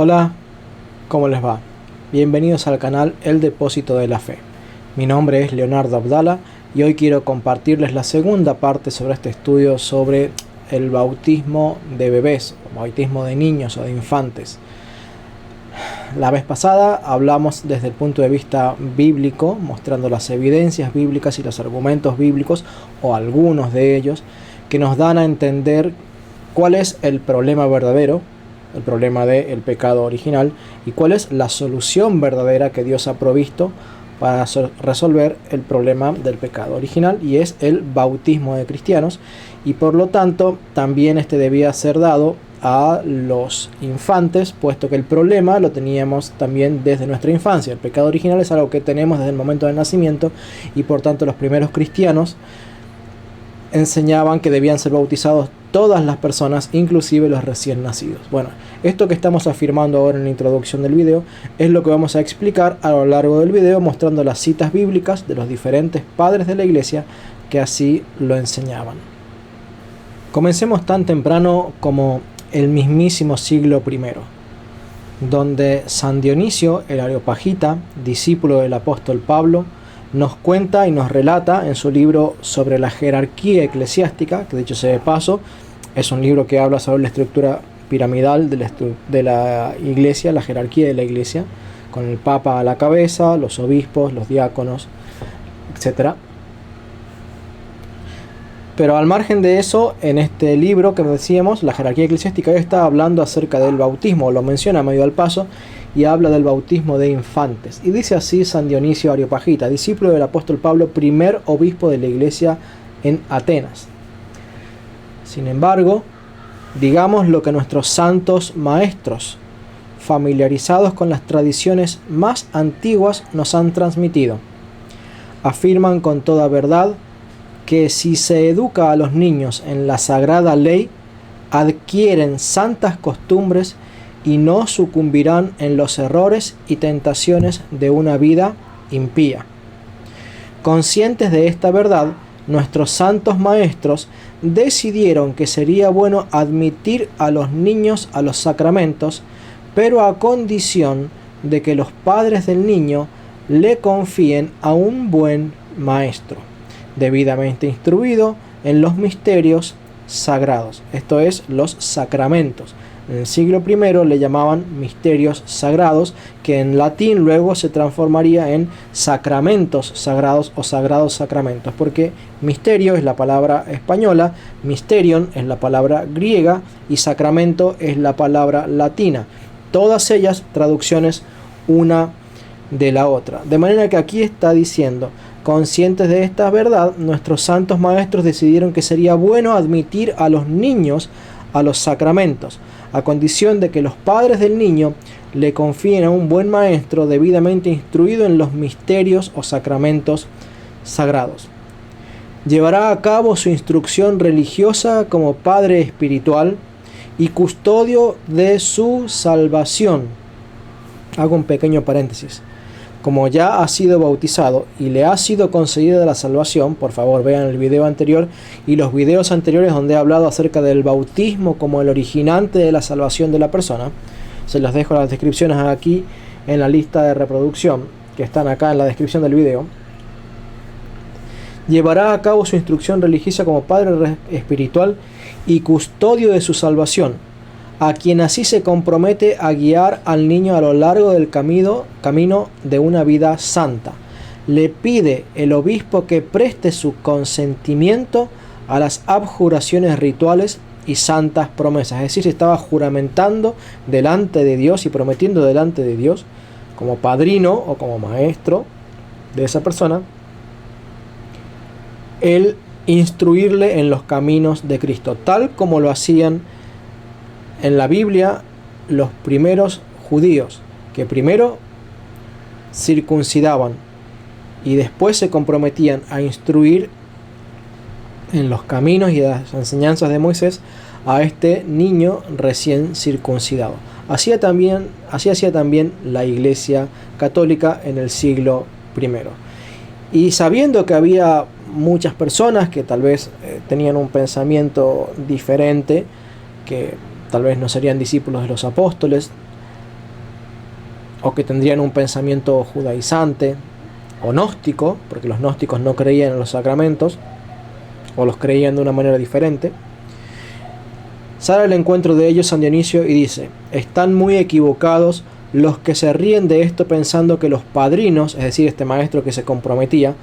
Hola, ¿cómo les va? Bienvenidos al canal El Depósito de la Fe. Mi nombre es Leonardo Abdala y hoy quiero compartirles la segunda parte sobre este estudio sobre el bautismo de bebés, o bautismo de niños o de infantes. La vez pasada hablamos desde el punto de vista bíblico, mostrando las evidencias bíblicas y los argumentos bíblicos, o algunos de ellos, que nos dan a entender cuál es el problema verdadero, el problema del pecado original, y cuál es la solución verdadera que Dios ha provisto para resolver el problema del pecado original, y es el bautismo de cristianos, y por lo tanto también este debía ser dado a los infantes, puesto que el problema lo teníamos también desde nuestra infancia. El pecado original es algo que tenemos desde el momento del nacimiento, y por tanto los primeros cristianos enseñaban que debían ser bautizados todas las personas, inclusive los recién nacidos. Bueno, esto que estamos afirmando ahora en la introducción del video es lo que vamos a explicar a lo largo del video, mostrando las citas bíblicas de los diferentes padres de la iglesia que así lo enseñaban. Comencemos tan temprano como el mismísimo siglo I, donde San Dionisio, el Areopagita, discípulo del apóstol Pablo, nos cuenta y nos relata en su libro sobre la jerarquía eclesiástica, que dicho sea de paso, es un libro que habla sobre la estructura piramidal de la iglesia, la jerarquía de la iglesia, con el papa a la cabeza, los obispos, los diáconos, etc. Pero al margen de eso, en este libro que decíamos, la jerarquía eclesiástica, está hablando acerca del bautismo, lo menciona medio al paso, y habla del bautismo de infantes. Y dice así San Dionisio Areopagita, discípulo del apóstol Pablo, primer obispo de la iglesia en Atenas. Sin embargo, digamos lo que nuestros santos maestros, familiarizados con las tradiciones más antiguas, nos han transmitido. Afirman con toda verdad que si se educa a los niños en la sagrada ley, adquieren santas costumbres y no sucumbirán en los errores y tentaciones de una vida impía. Conscientes de esta verdad, nuestros santos maestros decidieron que sería bueno admitir a los niños a los sacramentos, pero a condición de que los padres del niño le confíen a un buen maestro, debidamente instruido en los misterios sagrados, esto es, los sacramentos. En el siglo I le llamaban misterios sagrados, que en latín luego se transformaría en sacramentos sagrados o sagrados sacramentos, porque misterio es la palabra española, mysterion es la palabra griega y sacramento es la palabra latina. Todas ellas traducciones una de la otra. De manera que aquí está diciendo: conscientes de esta verdad, nuestros santos maestros decidieron que sería bueno admitir a los niños a los sacramentos, a condición de que los padres del niño le confíen a un buen maestro debidamente instruido en los misterios o sacramentos sagrados. Llevará a cabo su instrucción religiosa como padre espiritual y custodio de su salvación. Hago un pequeño paréntesis. Como ya ha sido bautizado y le ha sido concedida la salvación, por favor vean el video anterior y los videos anteriores donde he hablado acerca del bautismo como el originante de la salvación de la persona. Se los dejo en las descripciones aquí en la lista de reproducción, que están acá en la descripción del video. Llevará a cabo su instrucción religiosa como padre espiritual y custodio de su salvación, a quien así se compromete a guiar al niño a lo largo del camino de una vida santa. Le pide el obispo que preste su consentimiento a las abjuraciones rituales y santas promesas. Es decir, se estaba juramentando delante de Dios y prometiendo delante de Dios, como padrino o como maestro de esa persona, el instruirle en los caminos de Cristo, tal como lo hacían en la Biblia los primeros judíos, que primero circuncidaban y después se comprometían a instruir en los caminos y las enseñanzas de Moisés a este niño recién circuncidado. Así hacía también la Iglesia Católica en el siglo I. Y sabiendo que había muchas personas que tal vez tenían un pensamiento diferente, que tal vez no serían discípulos de los apóstoles, o que tendrían un pensamiento judaizante o gnóstico, porque los gnósticos no creían en los sacramentos, o los creían de una manera diferente. Sale al encuentro de ellos San Dionisio y dice: están muy equivocados los que se ríen de esto pensando que los padrinos, es decir, este maestro que se comprometía,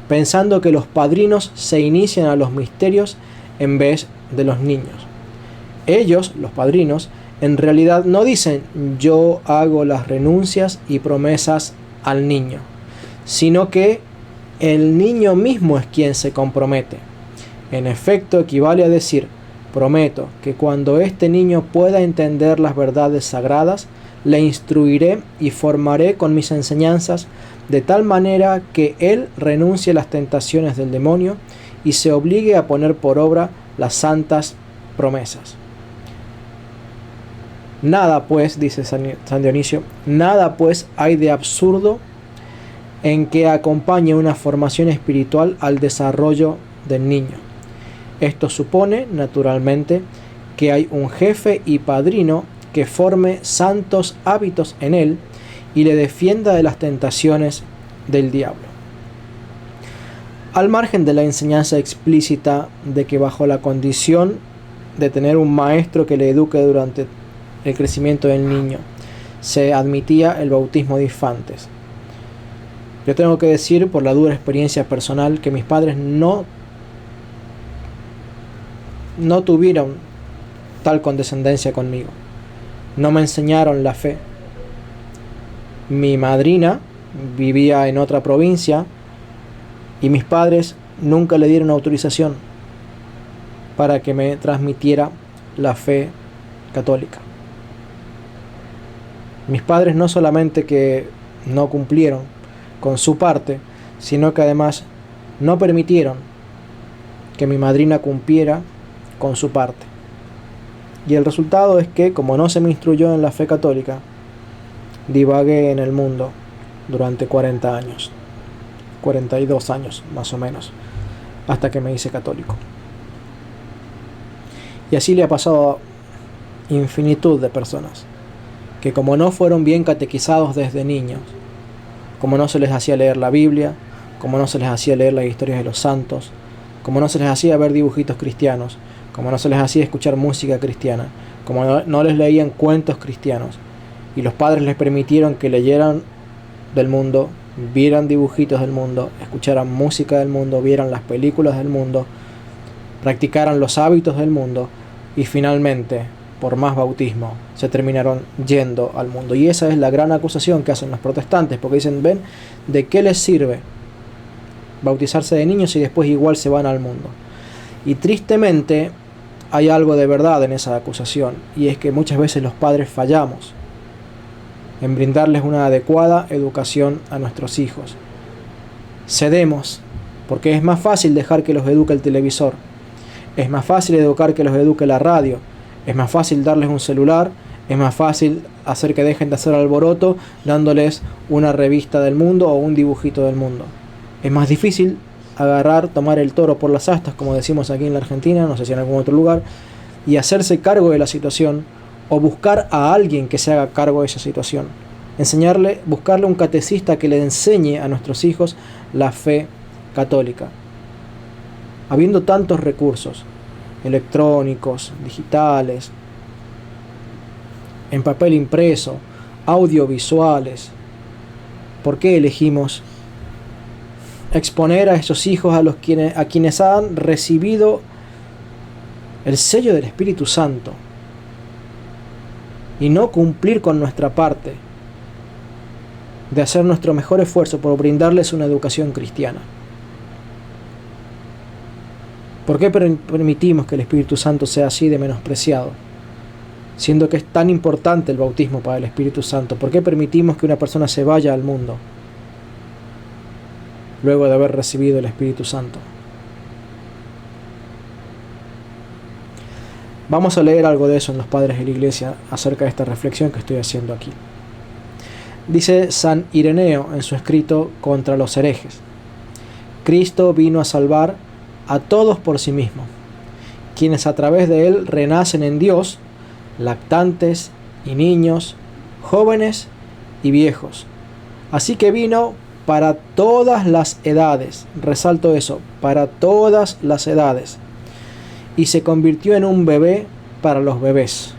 pensando que los padrinos se inician a los misterios en vez de los niños. Ellos, los padrinos, en realidad no dicen yo hago las renuncias y promesas al niño, sino que el niño mismo es quien se compromete. En efecto, equivale a decir: prometo que cuando este niño pueda entender las verdades sagradas, le instruiré y formaré con mis enseñanzas de tal manera que él renuncie a las tentaciones del demonio y se obligue a poner por obra las santas promesas. Nada pues, dice San Dionisio, nada pues hay de absurdo en que acompañe una formación espiritual al desarrollo del niño. Esto supone, naturalmente, que hay un jefe y padrino que forme santos hábitos en él y le defienda de las tentaciones del diablo. Al margen de la enseñanza explícita de que bajo la condición de tener un maestro que le eduque durante el crecimiento del niño, se admitía el bautismo de infantes. Yo tengo que decir, por la dura experiencia personal, que mis padres no tuvieron tal condescendencia conmigo. No me enseñaron la fe. Mi madrina vivía en otra provincia y mis padres nunca le dieron autorización para que me transmitiera la fe católica. Mis padres no solamente que no cumplieron con su parte, sino que además no permitieron que mi madrina cumpliera con su parte. Y el resultado es que, como no se me instruyó en la fe católica, divagué en el mundo durante 40 años, 42 años más o menos, hasta que me hice católico. Y así le ha pasado a infinitud de personas, que como no fueron bien catequizados desde niños, como no se les hacía leer la Biblia, como no se les hacía leer las historias de los santos, como no se les hacía ver dibujitos cristianos, como no se les hacía escuchar música cristiana, como no les leían cuentos cristianos, y los padres les permitieron que leyeran del mundo, vieran dibujitos del mundo, escucharan música del mundo, vieran las películas del mundo, practicaran los hábitos del mundo, y finalmente, por más bautismo, se terminaron yendo al mundo. Y esa es la gran acusación que hacen los protestantes, porque dicen: ven, ¿de qué les sirve bautizarse de niños y después igual se van al mundo? Y tristemente hay algo de verdad en esa acusación, y es que muchas veces los padres fallamos en brindarles una adecuada educación a nuestros hijos. Cedemos, porque es más fácil dejar que los eduque el televisor, es más fácil educar que los eduque la radio, es más fácil darles un celular, es más fácil hacer que dejen de hacer alboroto dándoles una revista del mundo o un dibujito del mundo. Es más difícil tomar el toro por las astas, como decimos aquí en la Argentina, no sé si en algún otro lugar, y hacerse cargo de la situación, o buscar a alguien que se haga cargo de esa situación. Buscarle un catecista que le enseñe a nuestros hijos la fe católica. Habiendo tantos recursos electrónicos, digitales, en papel impreso, audiovisuales, ¿por qué elegimos exponer a esos hijos a quienes han recibido el sello del Espíritu Santo y no cumplir con nuestra parte de hacer nuestro mejor esfuerzo por brindarles una educación cristiana? ¿Por qué permitimos que el Espíritu Santo sea así de menospreciado? Siendo que es tan importante el bautismo para el Espíritu Santo, ¿por qué permitimos que una persona se vaya al mundo luego de haber recibido el Espíritu Santo? Vamos a leer algo de eso en los Padres de la Iglesia acerca de esta reflexión que estoy haciendo aquí. Dice San Ireneo en su escrito contra los herejes: Cristo vino a salvar a todos por sí mismo, quienes a través de él renacen en Dios, lactantes y niños, jóvenes y viejos. Así que vino para todas las edades, resalto eso, para todas las edades, y se convirtió en un bebé para los bebés,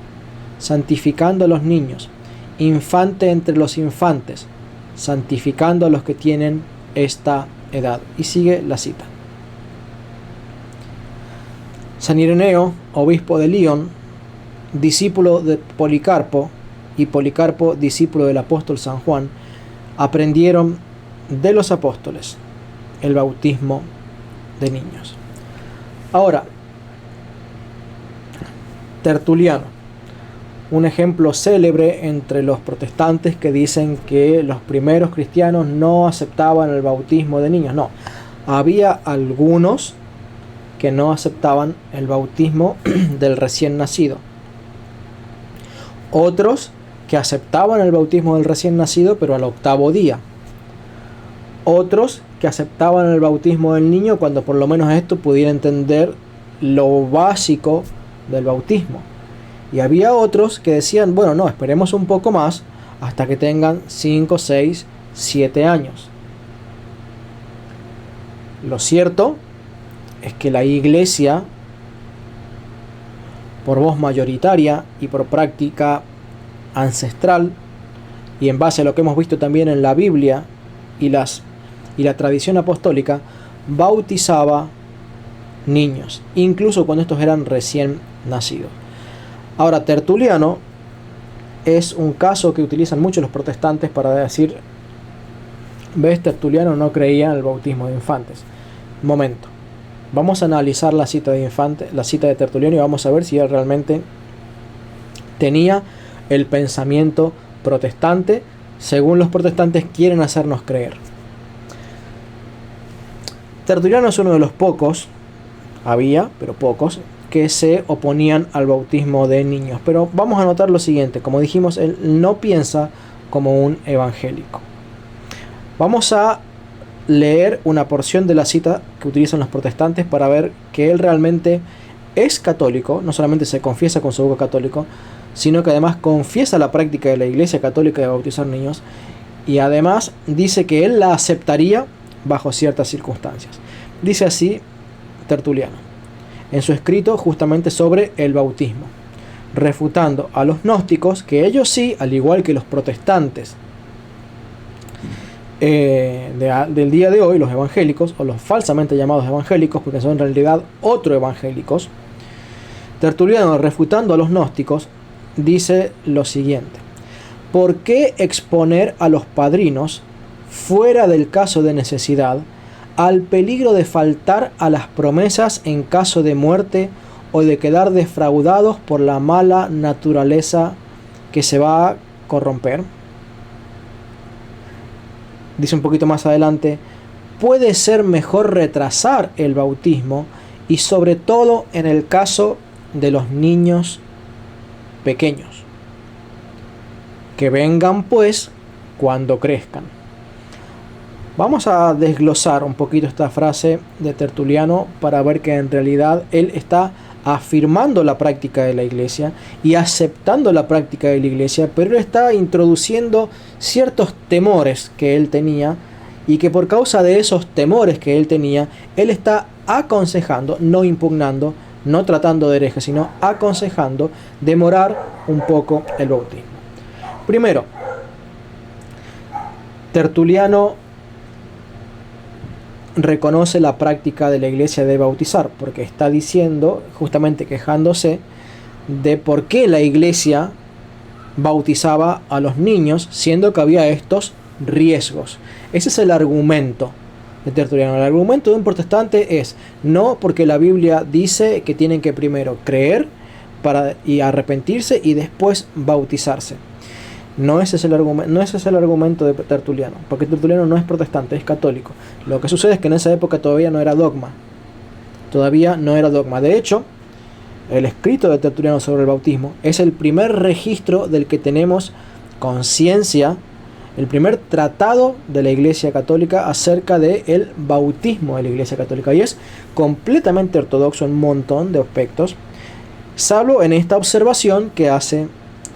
santificando a los niños, infante entre los infantes, santificando a los que tienen esta edad. Y sigue la cita. San Ireneo, obispo de Lyon, discípulo de Policarpo, y Policarpo, discípulo del apóstol San Juan, aprendieron de los apóstoles el bautismo de niños. Ahora, Tertuliano, un ejemplo célebre entre los protestantes que dicen que los primeros cristianos no aceptaban el bautismo de niños. No, había algunos que no aceptaban el bautismo del recién nacido. Otros que aceptaban el bautismo del recién nacido, pero al 8º día. Otros que aceptaban el bautismo del niño cuando por lo menos esto pudiera entender lo básico del bautismo. Y había otros que decían, bueno, no, esperemos un poco más hasta que tengan 5, 6, 7 años. Lo cierto es que la Iglesia, por voz mayoritaria y por práctica ancestral, y en base a lo que hemos visto también en la Biblia y la tradición apostólica, bautizaba niños, incluso cuando estos eran recién nacidos. Ahora, Tertuliano es un caso que utilizan mucho los protestantes para decir, ves, Tertuliano no creía en el bautismo de infantes. Momento, vamos a analizar la cita de Tertuliano, y vamos a ver si él realmente tenía el pensamiento protestante según los protestantes quieren hacernos creer. Tertuliano es uno de los pocos, había, pero pocos, que se oponían al bautismo de niños. Pero vamos a notar lo siguiente, como dijimos, él no piensa como un evangélico. Vamos a leer una porción de la cita que utilizan los protestantes para ver que él realmente es católico, no solamente se confiesa con su boca católico, sino que además confiesa la práctica de la Iglesia Católica de bautizar niños, y además dice que él la aceptaría bajo ciertas circunstancias. Dice así Tertuliano en su escrito justamente sobre el bautismo, refutando a los gnósticos, que ellos sí, al igual que los protestantes del día de hoy, los evangélicos, o los falsamente llamados evangélicos, porque son en realidad otro evangélicos, Tertuliano, refutando a los gnósticos, dice lo siguiente: ¿por qué exponer a los padrinos, fuera del caso de necesidad, al peligro de faltar a las promesas en caso de muerte o de quedar defraudados por la mala naturaleza que se va a corromper? Dice un poquito más adelante: puede ser mejor retrasar el bautismo, y sobre todo en el caso de los niños pequeños, que vengan pues cuando crezcan. Vamos a desglosar un poquito esta frase de Tertuliano para ver que en realidad él está afirmando la práctica de la Iglesia y aceptando la práctica de la Iglesia, pero él está introduciendo ciertos temores que él tenía, y que por causa de esos temores que él tenía, él está aconsejando, no impugnando, no tratando de hereje, sino aconsejando demorar un poco el bautismo. Primero, Tertuliano reconoce la práctica de la Iglesia de bautizar, porque está diciendo, justamente quejándose de por qué la Iglesia bautizaba a los niños, siendo que había estos riesgos. Ese es el argumento de Tertuliano. El argumento de un protestante es: no, porque la Biblia dice que tienen que primero creer y arrepentirse y después bautizarse. No ese es el argumento de Tertuliano, porque Tertuliano no es protestante, es católico. Lo que sucede es que en esa época todavía no era dogma. De hecho, el escrito de Tertuliano sobre el bautismo es el primer registro del que tenemos conciencia, el primer tratado de la Iglesia Católica acerca del bautismo de la Iglesia Católica, y es completamente ortodoxo en un montón de aspectos, salvo en esta observación que hace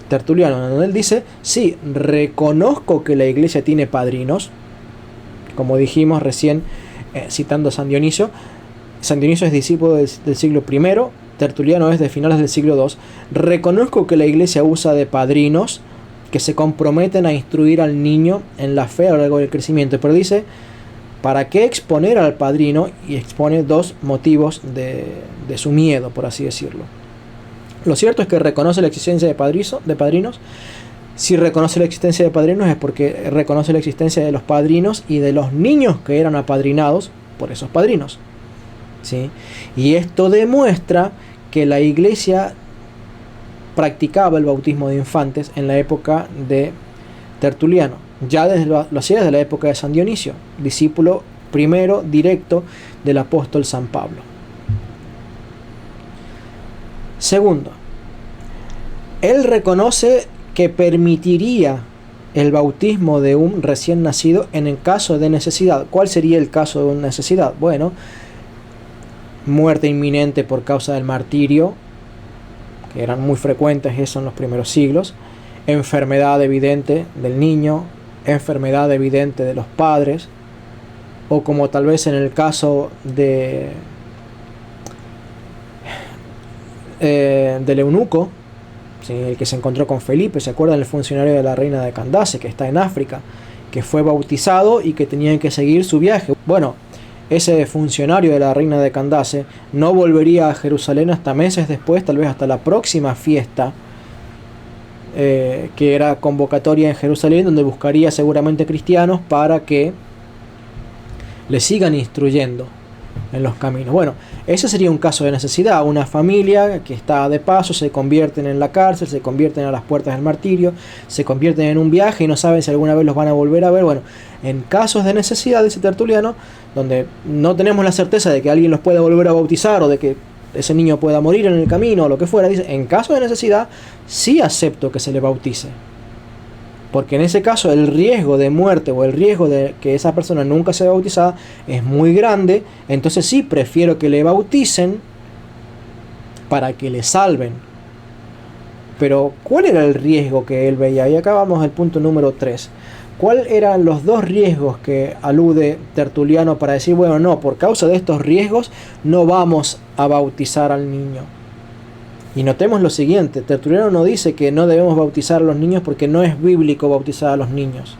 Tertuliano, donde él dice, sí, reconozco que la iglesia tiene padrinos, como dijimos recién, citando a San Dionisio. San Dionisio es discípulo del siglo I, Tertuliano es de finales del siglo II. Reconozco que la iglesia usa de padrinos que se comprometen a instruir al niño en la fe a lo largo del crecimiento, pero dice, ¿para qué exponer al padrino? Y expone dos motivos de su miedo, por así decirlo. Lo cierto es que reconoce la existencia de padrinos. Si reconoce la existencia de padrinos es porque reconoce la existencia de los padrinos y de los niños que eran apadrinados por esos padrinos, ¿sí? Y esto demuestra que la iglesia practicaba el bautismo de infantes en la época de Tertuliano. Ya lo hacía desde la época de San Dionisio, discípulo primero directo del apóstol San Pablo. Segundo, él reconoce que permitiría el bautismo de un recién nacido en el caso de necesidad. ¿Cuál sería el caso de una necesidad? Bueno, muerte inminente por causa del martirio, que eran muy frecuentes eso en los primeros siglos, enfermedad evidente del niño, enfermedad evidente de los padres, o como tal vez en el caso del eunuco, ¿sí? El que se encontró con Felipe, ¿se acuerdan? El funcionario de la reina de Candace, que está en África, que fue bautizado y que tenían que seguir su viaje. Bueno, ese funcionario de la reina de Candace no volvería a Jerusalén hasta meses después, tal vez hasta la próxima fiesta, que era convocatoria en Jerusalén, donde buscaría seguramente cristianos para que le sigan instruyendo en los caminos. Bueno, ese sería un caso de necesidad. Una familia que está de paso, se convierten en la cárcel, se convierten a las puertas del martirio, se convierten en un viaje y no saben si alguna vez los van a volver a ver. Bueno, en casos de necesidad, dice Tertuliano, donde no tenemos la certeza de que alguien los pueda volver a bautizar o de que ese niño pueda morir en el camino o lo que fuera, dice, en caso de necesidad sí acepto que se le bautice, porque en ese caso el riesgo de muerte o el riesgo de que esa persona nunca sea bautizada es muy grande. Entonces sí prefiero que le bauticen para que le salven. Pero ¿cuál era el riesgo que él veía? Y acá vamos al punto número 3. ¿Cuáles eran los dos riesgos que alude Tertuliano para decir, bueno, no, por causa de estos riesgos no vamos a bautizar al niño? Y notemos lo siguiente, Tertuliano no dice que no debemos bautizar a los niños porque no es bíblico bautizar a los niños,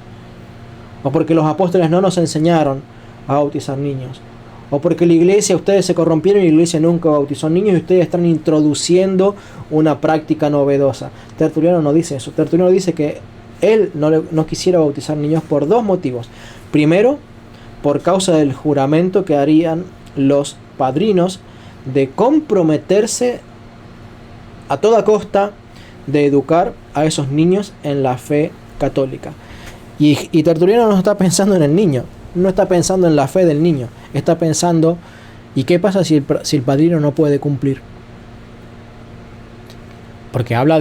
o porque los apóstoles no nos enseñaron a bautizar niños, o porque la iglesia, ustedes se corrompieron y la iglesia nunca bautizó niños y ustedes están introduciendo una práctica novedosa. Tertuliano no dice eso. Tertuliano dice que él no quisiera bautizar niños por dos motivos. Primero, por causa del juramento que harían los padrinos de comprometerse a toda costa de educar a esos niños en la fe católica. Y Tertuliano no está pensando en el niño, no está pensando en la fe del niño, está pensando, ¿y qué pasa si el padrino no puede cumplir? Porque habla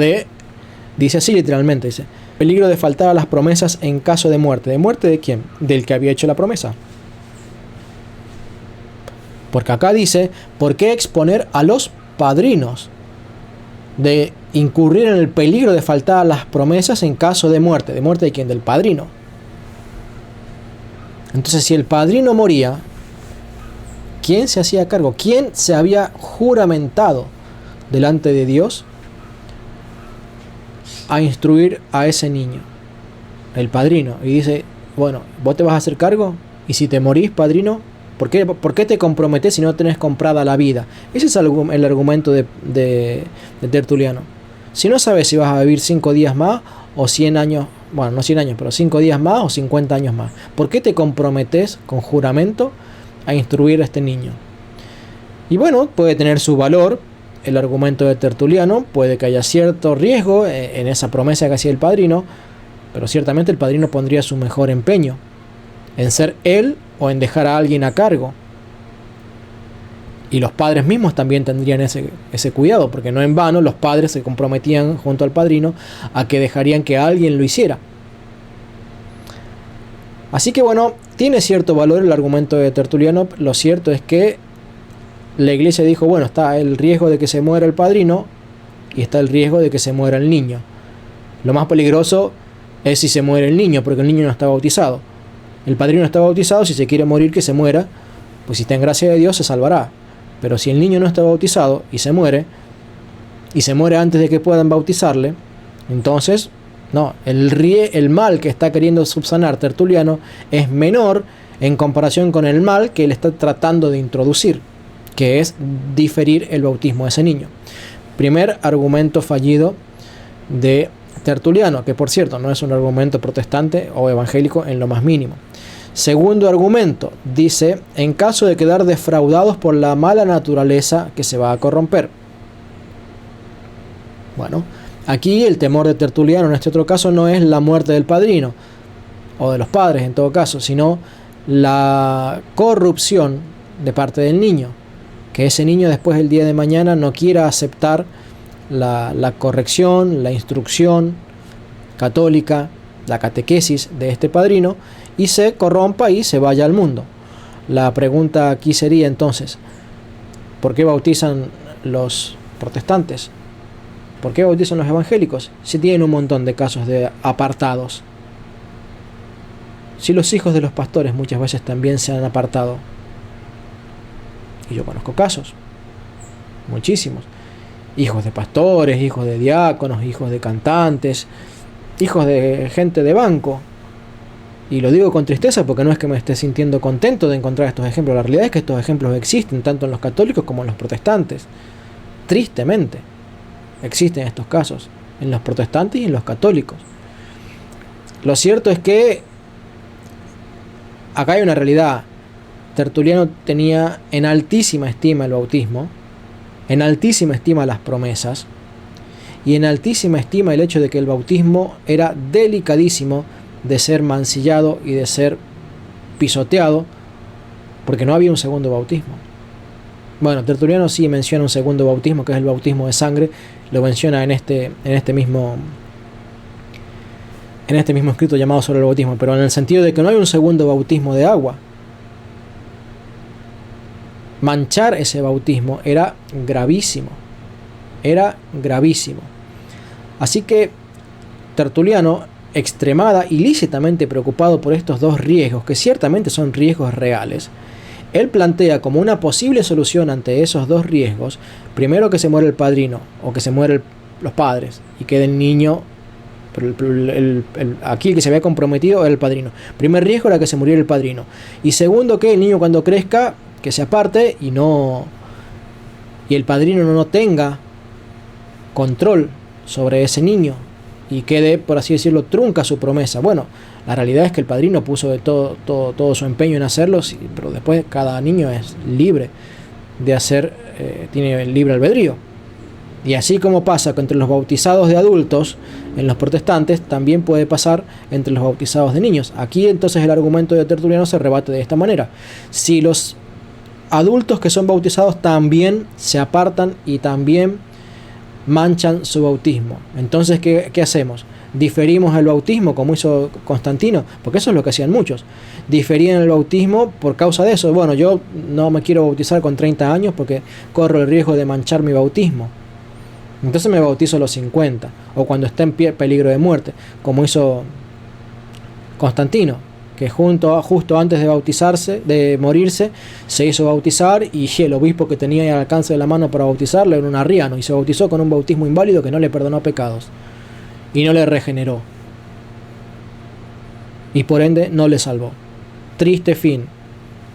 dice así literalmente, dice, peligro de faltar a las promesas en caso de muerte. ¿De muerte de quién? Del que había hecho la promesa. Porque acá dice, ¿por qué exponer a los padrinos de incurrir en el peligro de faltar a las promesas en caso de muerte? ¿De muerte de quién? Del padrino. Entonces, si el padrino moría, ¿quién se hacía cargo? ¿Quién se había juramentado delante de Dios a instruir a ese niño? El padrino. Y dice, bueno, ¿vos te vas a hacer cargo? Y si te morís, padrino, ¿por qué te comprometés si no tenés comprada la vida? Ese es el argumento de Tertuliano. Si no sabes si vas a vivir 5 días más o 100 años, bueno, no 100 años, pero 5 días más o 50 años más, ¿por qué te comprometés con juramento a instruir a este niño? Y bueno, puede tener su valor el argumento de Tertuliano, puede que haya cierto riesgo en esa promesa que hacía el padrino, pero ciertamente el padrino pondría su mejor empeño en ser él o en dejar a alguien a cargo. Y los padres mismos también tendrían ese cuidado, porque no en vano los padres se comprometían junto al padrino a que dejarían que alguien lo hiciera. Así que bueno, tiene cierto valor el argumento de Tertuliano. Lo cierto es que la iglesia dijo, bueno, está el riesgo de que se muera el padrino y está el riesgo de que se muera el niño. Lo más peligroso es si se muere el niño, porque el niño no está bautizado. El padrino está bautizado, si se quiere morir, que se muera, pues si está en gracia de Dios se salvará. Pero si el niño no está bautizado y se muere antes de que puedan bautizarle, entonces, no, el mal que está queriendo subsanar Tertuliano es menor en comparación con el mal que él está tratando de introducir, que es diferir el bautismo de ese niño. Primer argumento fallido de Tertuliano, que por cierto no es un argumento protestante o evangélico en lo más mínimo. Segundo argumento, dice, en caso de quedar defraudados por la mala naturaleza que se va a corromper. Bueno, aquí el temor de Tertuliano en este otro caso no es la muerte del padrino, o de los padres en todo caso, sino la corrupción de parte del niño, que ese niño después el día de mañana no quiera aceptar la corrección, la instrucción católica, la catequesis de este padrino, y se corrompa y se vaya al mundo. La pregunta aquí sería entonces, ¿por qué bautizan los protestantes? ¿Por qué bautizan los evangélicos? Si tienen un montón de casos de apartados. Si los hijos de los pastores muchas veces también se han apartado. Y yo conozco casos, muchísimos. Hijos de pastores, hijos de diáconos, hijos de cantantes, hijos de gente de banco. Y lo digo con tristeza porque no es que me esté sintiendo contento de encontrar estos ejemplos. La realidad es que estos ejemplos existen tanto en los católicos como en los protestantes. Tristemente, existen estos casos en los protestantes y en los católicos. Lo cierto es que acá hay una realidad. Tertuliano tenía en altísima estima el bautismo, en altísima estima las promesas y en altísima estima el hecho de que el bautismo era delicadísimo de ser mancillado y de ser pisoteado, porque no había un segundo bautismo. Bueno, Tertuliano sí menciona un segundo bautismo, que es el bautismo de sangre, lo menciona en este mismo escrito llamado sobre el bautismo, pero en el sentido de que no hay un segundo bautismo de agua. Manchar ese bautismo era gravísimo. Así que Tertuliano, extremada y lícitamente preocupado por estos dos riesgos, que ciertamente son riesgos reales, él plantea como una posible solución ante esos dos riesgos, primero que se muere el padrino, o que se mueren los padres, y quede el niño, pero aquí el que se había comprometido era el padrino. Primer riesgo era que se muriera el padrino. Y segundo, que el niño cuando crezca, que se aparte y el padrino no tenga control sobre ese niño y quede, por así decirlo, trunca su promesa. Bueno, la realidad es que el padrino puso de todo su empeño en hacerlo, pero después cada niño es libre de hacer, tiene libre albedrío. Y así como pasa entre los bautizados de adultos en los protestantes, también puede pasar entre los bautizados de niños. Aquí entonces el argumento de Tertuliano se rebate de esta manera. Si los adultos que son bautizados también se apartan y también manchan su bautismo, entonces ¿qué hacemos? ¿Diferimos el bautismo como hizo Constantino? Porque eso es lo que hacían muchos. Diferían el bautismo por causa de eso. Bueno, yo no me quiero bautizar con 30 años porque corro el riesgo de manchar mi bautismo. Entonces me bautizo a los 50 o cuando esté en peligro de muerte, como hizo Constantino, que justo antes de morirse, se hizo bautizar y el obispo que tenía al alcance de la mano para bautizarle era un arriano y se bautizó con un bautismo inválido que no le perdonó pecados y no le regeneró y por ende no le salvó. Triste fin,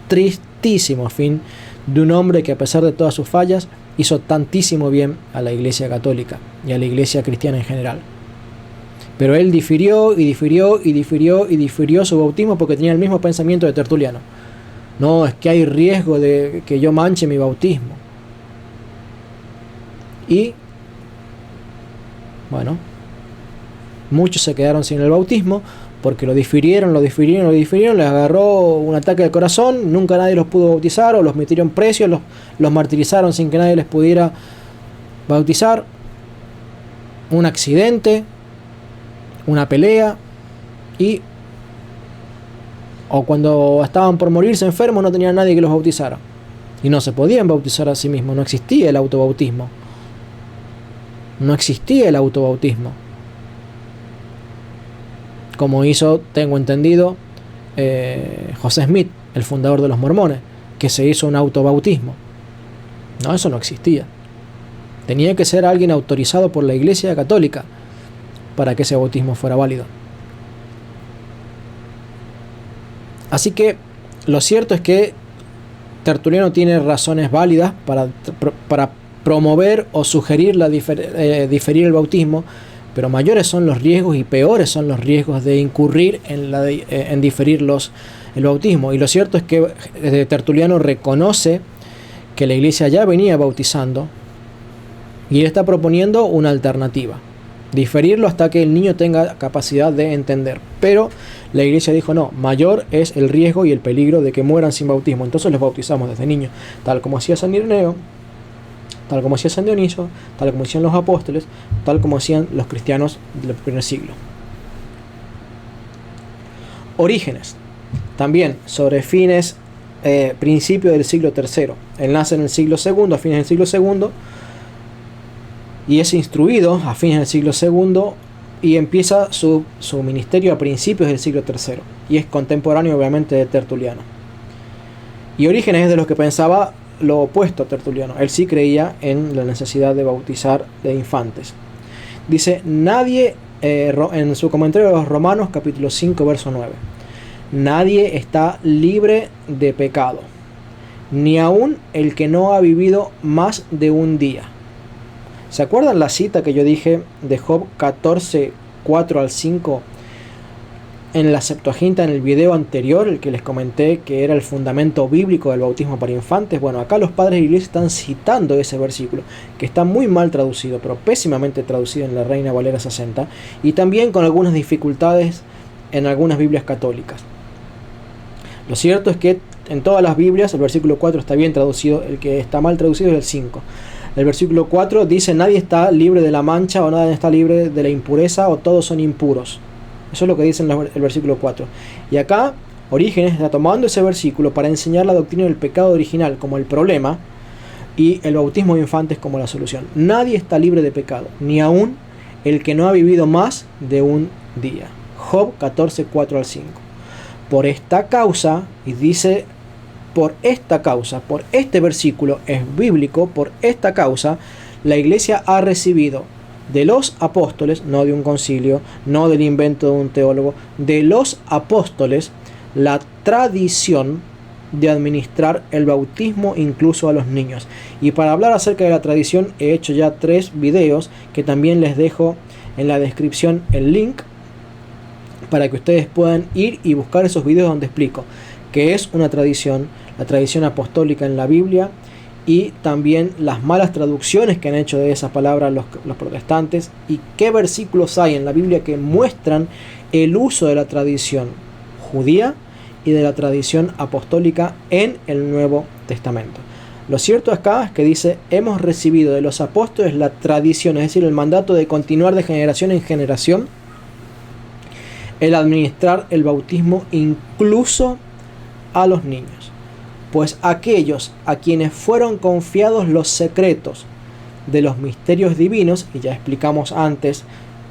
tristísimo fin de un hombre que a pesar de todas sus fallas hizo tantísimo bien a la Iglesia católica y a la Iglesia cristiana en general. Pero él difirió su bautismo porque tenía el mismo pensamiento de Tertuliano. No, es que hay riesgo de que yo manche mi bautismo. Y, bueno, muchos se quedaron sin el bautismo porque lo difirieron, les agarró un ataque del corazón, nunca nadie los pudo bautizar, o los metieron presos, los martirizaron sin que nadie les pudiera bautizar. Un accidente, una pelea, o cuando estaban por morirse enfermos no tenían nadie que los bautizara. Y no se podían bautizar a sí mismos, no existía el autobautismo. como hizo, tengo entendido, José Smith, el fundador de los mormones, que se hizo un autobautismo. No, eso no existía. Tenía que ser alguien autorizado por la Iglesia Católica para que ese bautismo fuera válido. Así que lo cierto es que Tertuliano tiene razones válidas para promover o sugerir diferir el bautismo, pero mayores son los riesgos y peores son los riesgos de incurrir en diferir el bautismo. Y lo cierto es que Tertuliano reconoce que la Iglesia ya venía bautizando y él está proponiendo una alternativa: diferirlo hasta que el niño tenga capacidad de entender. Pero la Iglesia dijo no, mayor es el riesgo y el peligro de que mueran sin bautismo, entonces los bautizamos desde niños, tal como hacía San Ireneo, tal como hacía San Dionisio, tal como hacían los apóstoles, tal como hacían los cristianos del primer siglo. Orígenes, también sobre principio del siglo III. Él nace en el siglo II, a fines del siglo II, y es instruido a fines del siglo II y empieza su ministerio a principios del siglo III, y es contemporáneo obviamente de Tertuliano. Y Orígenes es de los que pensaba lo opuesto a Tertuliano. Él sí creía en la necesidad de bautizar de infantes. Dice, nadie, en su comentario de los Romanos capítulo 5 verso 9, nadie está libre de pecado, ni aun el que no ha vivido más de un día. ¿Se acuerdan la cita que yo dije de Job 14, 4 al 5 en la Septuaginta, en el video anterior, el que les comenté que era el fundamento bíblico del bautismo para infantes? Bueno, acá los padres de la iglesia están citando ese versículo, que está muy mal traducido, pero pésimamente traducido en la Reina Valera 60, y también con algunas dificultades en algunas Biblias católicas. Lo cierto es que en todas las Biblias el versículo 4 está bien traducido, el que está mal traducido es el 5. El versículo 4 dice, nadie está libre de la mancha, o nadie está libre de la impureza, o todos son impuros. Eso es lo que dice en el versículo 4. Y acá Orígenes está tomando ese versículo para enseñar la doctrina del pecado original como el problema y el bautismo de infantes como la solución. Nadie está libre de pecado, ni aún el que no ha vivido más de un día. Job 14, 4 al 5. Por esta causa, y dice por esta causa, por este versículo es bíblico, por esta causa la iglesia ha recibido de los apóstoles, no de un concilio, no del invento de un teólogo, de los apóstoles, la tradición de administrar el bautismo incluso a los niños. Y para hablar acerca de la tradición he hecho ya 3 videos que también les dejo en la descripción el link para que ustedes puedan ir y buscar esos videos donde explico qué es una tradición, la tradición apostólica en la Biblia, y también las malas traducciones que han hecho de esa palabra los protestantes, y qué versículos hay en la Biblia que muestran el uso de la tradición judía y de la tradición apostólica en el Nuevo Testamento. Lo cierto acá es que dice, hemos recibido de los apóstoles la tradición, es decir, el mandato de continuar de generación en generación el administrar el bautismo incluso a los niños. Pues aquellos a quienes fueron confiados los secretos de los misterios divinos, y ya explicamos antes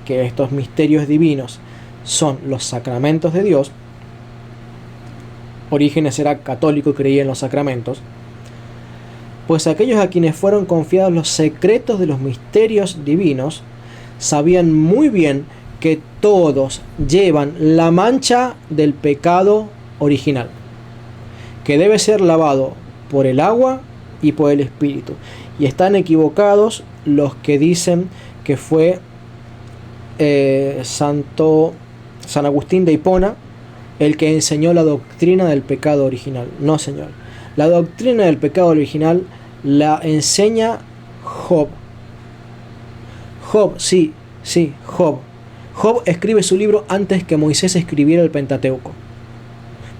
que estos misterios divinos son los sacramentos de Dios. Orígenes era católico y creía en los sacramentos. Pues aquellos a quienes fueron confiados los secretos de los misterios divinos sabían muy bien que todos llevan la mancha del pecado original, que debe ser lavado por el agua y por el Espíritu. Y están equivocados los que dicen que fue San Agustín de Hipona el que enseñó la doctrina del pecado original. No, señor. La doctrina del pecado original la enseña Job. Job, sí, Job. Job escribe su libro antes que Moisés escribiera el Pentateuco,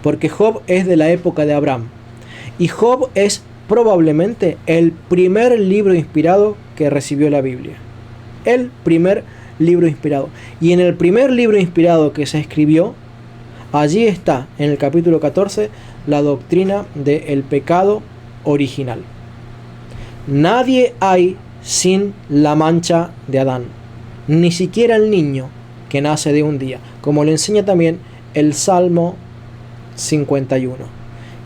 porque Job es de la época de Abraham, y Job es probablemente el primer libro inspirado que recibió la Biblia. El primer libro inspirado. Y en el primer libro inspirado que se escribió, allí está, en el capítulo 14, la doctrina del pecado original. Nadie hay sin la mancha de Adán, ni siquiera el niño que nace de un día. como lo enseña también el Salmo 51,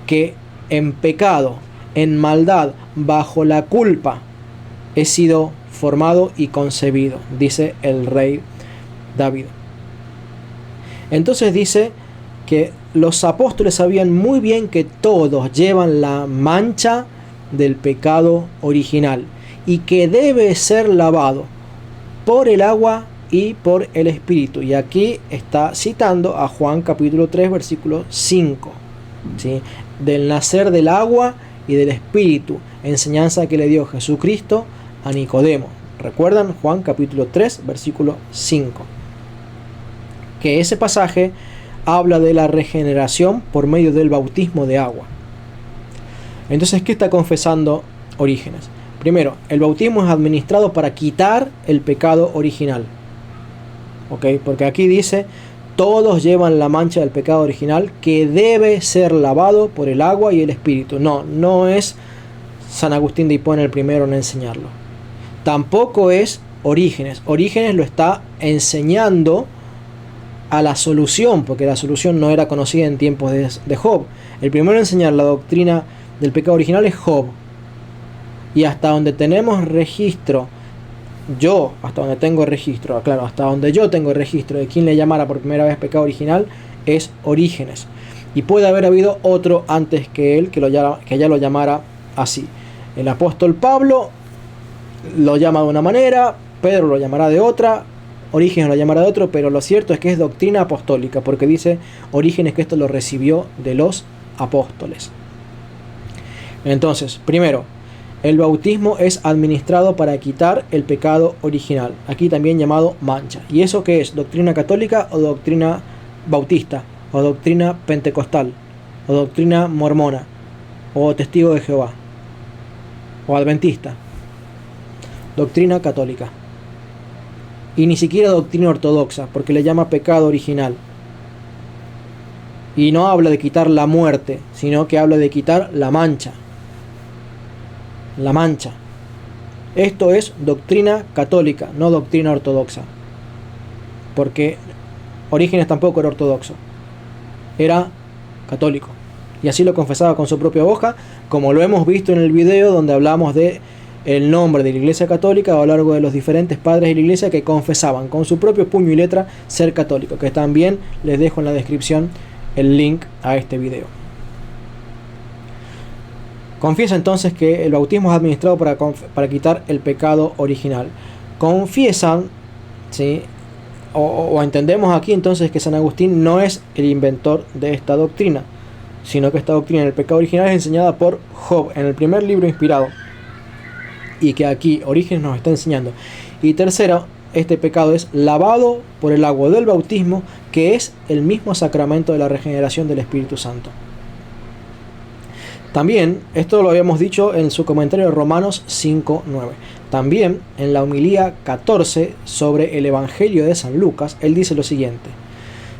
que en pecado, en maldad, bajo la culpa, he sido formado y concebido, dice el rey David. Entonces dice que los apóstoles sabían muy bien que todos llevan la mancha del pecado original y que debe ser lavado por el agua y por el Espíritu. Y aquí está citando a Juan capítulo 3 versículo 5, ¿sí? Del nacer del agua y del Espíritu, enseñanza que le dio Jesucristo a Nicodemo. ¿Recuerdan? Juan capítulo 3 versículo 5. Que ese pasaje habla de la regeneración por medio del bautismo de agua. Entonces, ¿qué está confesando Orígenes? Primero, el bautismo es administrado para quitar el pecado original. ¿Ok? Porque aquí dice, todos llevan la mancha del pecado original que debe ser lavado por el agua y el Espíritu. No es San Agustín de Hipona el primero en enseñarlo. Tampoco es Orígenes. Orígenes lo está enseñando a la solución, porque la solución no era conocida en tiempos de Job. El primero en enseñar la doctrina del pecado original es Job. Y hasta donde tenemos registro, hasta donde yo tengo registro de quien le llamara por primera vez pecado original, es Orígenes. Y puede haber habido otro antes que él que ya lo llamara así. El apóstol Pablo lo llama de una manera, Pedro lo llamará de otra, Orígenes lo llamará de otro, pero lo cierto es que es doctrina apostólica, porque dice Orígenes que esto lo recibió de los apóstoles. Entonces, primero, el bautismo es administrado para quitar el pecado original, aquí también llamado mancha. ¿Y eso qué es? ¿Doctrina católica o doctrina bautista? ¿O doctrina pentecostal? ¿O doctrina mormona? ¿O testigo de Jehová? ¿O adventista? Doctrina católica. Y ni siquiera doctrina ortodoxa, porque le llama pecado original. Y no habla de quitar la muerte, sino que habla de quitar la mancha. La mancha. Esto es doctrina católica, no doctrina ortodoxa. Porque Orígenes tampoco era ortodoxo. Era católico. Y así lo confesaba con su propia boca, como lo hemos visto en el video donde hablamos de el nombre de la Iglesia Católica a lo largo de los diferentes padres de la Iglesia que confesaban con su propio puño y letra ser católico, que también les dejo en la descripción el link a este video. Confiesa entonces que el bautismo es administrado para quitar el pecado original. Confiesan, ¿sí? o entendemos aquí entonces que San Agustín no es el inventor de esta doctrina, sino que esta doctrina del pecado original es enseñada por Job en el primer libro inspirado, y que aquí Orígenes nos está enseñando. Y tercero, este pecado es lavado por el agua del bautismo, que es el mismo sacramento de la regeneración del Espíritu Santo. También, esto lo habíamos dicho en su comentario de Romanos 5:9. También en la homilía 14 sobre el Evangelio de San Lucas, él dice lo siguiente: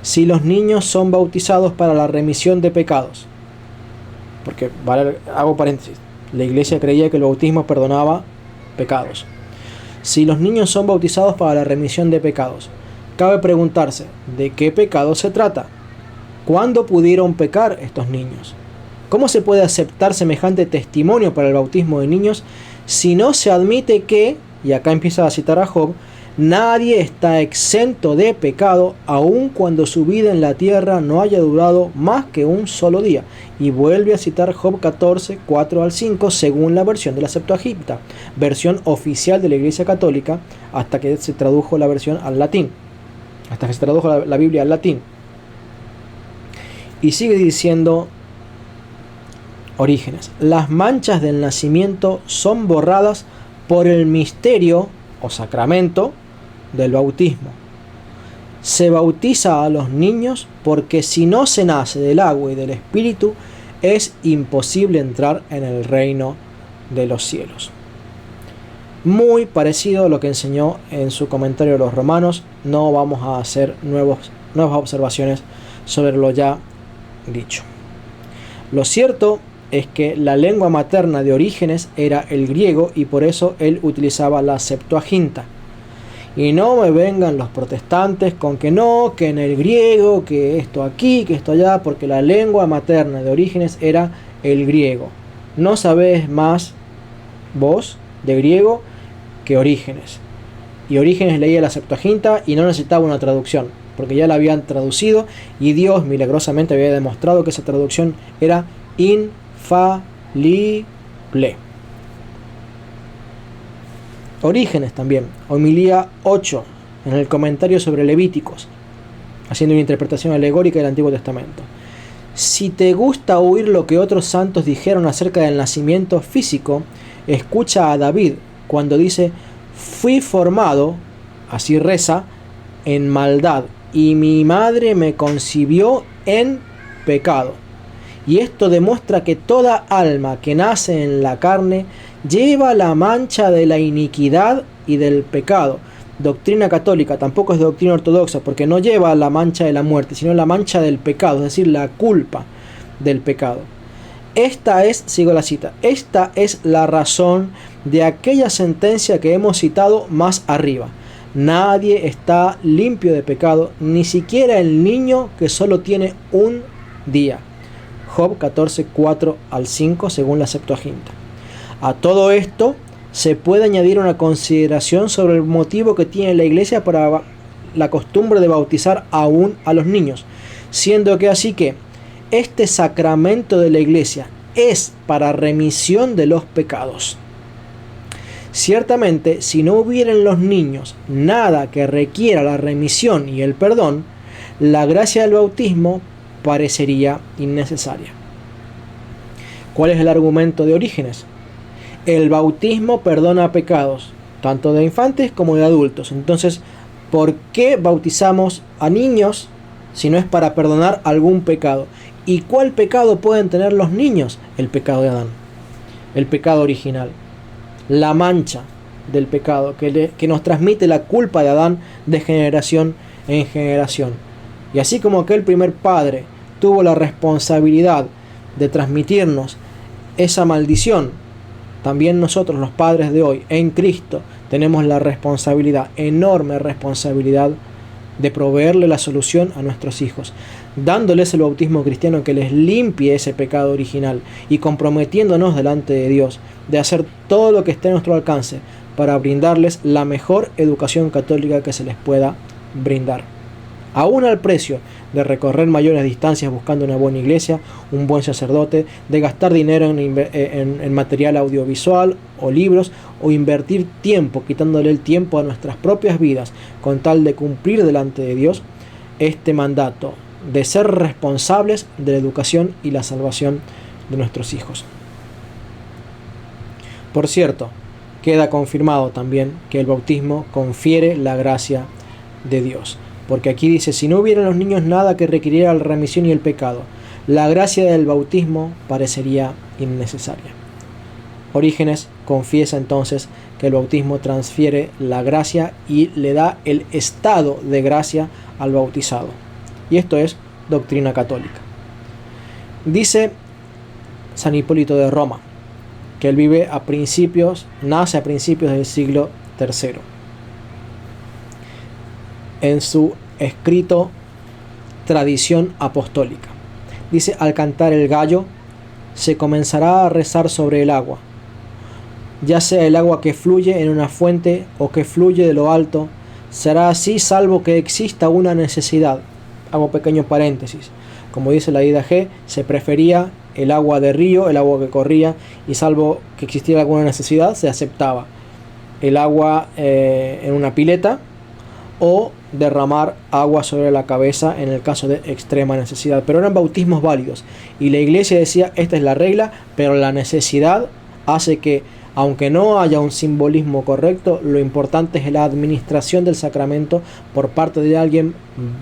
si los niños son bautizados para la remisión de pecados, porque, vale, hago paréntesis, la Iglesia creía que el bautismo perdonaba pecados. Si los niños son bautizados para la remisión de pecados, cabe preguntarse, ¿de qué pecado se trata? ¿Cuándo pudieron pecar estos niños? ¿Cómo se puede aceptar semejante testimonio para el bautismo de niños si no se admite que, y acá empieza a citar a Job, nadie está exento de pecado aun cuando su vida en la tierra no haya durado más que un solo día? Y vuelve a citar Job 14, 4 al 5 según la versión de la Septuaginta, versión oficial de la Iglesia Católica, hasta que se tradujo la versión al latín, hasta que se tradujo la Biblia al latín. Y sigue diciendo Orígenes: las manchas del nacimiento son borradas por el misterio o sacramento del bautismo. Se bautiza a los niños porque si no se nace del agua y del Espíritu es imposible entrar en el reino de los cielos. Muy parecido a lo que enseñó en su comentario de los Romanos. No vamos a hacer nuevas observaciones sobre lo ya dicho. Lo cierto es que la lengua materna de Orígenes era el griego y por eso él utilizaba la Septuaginta. Y no me vengan los protestantes con que no, que en el griego, que esto aquí, que esto allá, porque la lengua materna de Orígenes era el griego. No sabés más vos de griego que Orígenes. Y Orígenes leía la Septuaginta y no necesitaba una traducción, porque ya la habían traducido y Dios milagrosamente había demostrado que esa traducción era infalible. Orígenes también, homilía 8, en el comentario sobre Levíticos, haciendo una interpretación alegórica del Antiguo Testamento. Si te gusta oír lo que otros santos dijeron acerca del nacimiento físico, escucha a David cuando dice: fui formado, así reza, en maldad, y mi madre me concibió en pecado. Y esto demuestra que toda alma que nace en la carne lleva la mancha de la iniquidad y del pecado. Doctrina católica, tampoco es doctrina ortodoxa, porque no lleva la mancha de la muerte, sino la mancha del pecado, es decir, la culpa del pecado. Esta es, sigo la cita, esta es la razón de aquella sentencia que hemos citado más arriba. Nadie está limpio de pecado, ni siquiera el niño que solo tiene un día. Job 14, 4 al 5, según la Septuaginta. A todo esto se puede añadir una consideración sobre el motivo que tiene la Iglesia para la costumbre de bautizar aún a los niños, siendo que así que este sacramento de la Iglesia es para remisión de los pecados. Ciertamente, si no hubiera en los niños nada que requiera la remisión y el perdón, la gracia del bautismo parecería innecesaria. ¿Cuál es el argumento de Orígenes? El bautismo perdona pecados, tanto de infantes como de adultos. Entonces, ¿por qué bautizamos a niños si no es para perdonar algún pecado? ¿Y cuál pecado pueden tener los niños? El pecado de Adán, el pecado original, la mancha del pecado que nos transmite la culpa de Adán de generación en generación. Y así como aquel primer padre tuvo la responsabilidad de transmitirnos esa maldición, también nosotros, los padres de hoy, en Cristo, tenemos la responsabilidad, enorme responsabilidad, de proveerle la solución a nuestros hijos, dándoles el bautismo cristiano que les limpie ese pecado original y comprometiéndonos delante de Dios de hacer todo lo que esté a nuestro alcance para brindarles la mejor educación católica que se les pueda brindar, aún al precio de recorrer mayores distancias buscando una buena iglesia, un buen sacerdote, de gastar dinero en material audiovisual o libros, o invertir tiempo, quitándole el tiempo a nuestras propias vidas, con tal de cumplir delante de Dios este mandato de ser responsables de la educación y la salvación de nuestros hijos. Por cierto, queda confirmado también que el bautismo confiere la gracia de Dios. Porque aquí dice: si no hubiera en los niños nada que requiriera la remisión y el pecado, la gracia del bautismo parecería innecesaria. Orígenes confiesa entonces que el bautismo transfiere la gracia y le da el estado de gracia al bautizado. Y esto es doctrina católica. Dice San Hipólito de Roma que él nace a principios del siglo III. En su escrito Tradición Apostólica. Dice: al cantar el gallo, se comenzará a rezar sobre el agua, ya sea el agua que fluye en una fuente o que fluye de lo alto, será así salvo que exista una necesidad. Hago pequeño paréntesis. Como dice la Ida G, se prefería el agua de río, el agua que corría, y salvo que existiera alguna necesidad, se aceptaba el agua en una pileta, o derramar agua sobre la cabeza en el caso de extrema necesidad. Pero eran bautismos válidos y la Iglesia decía: esta es la regla, pero la necesidad hace que, aunque no haya un simbolismo correcto, lo importante es la administración del sacramento por parte de alguien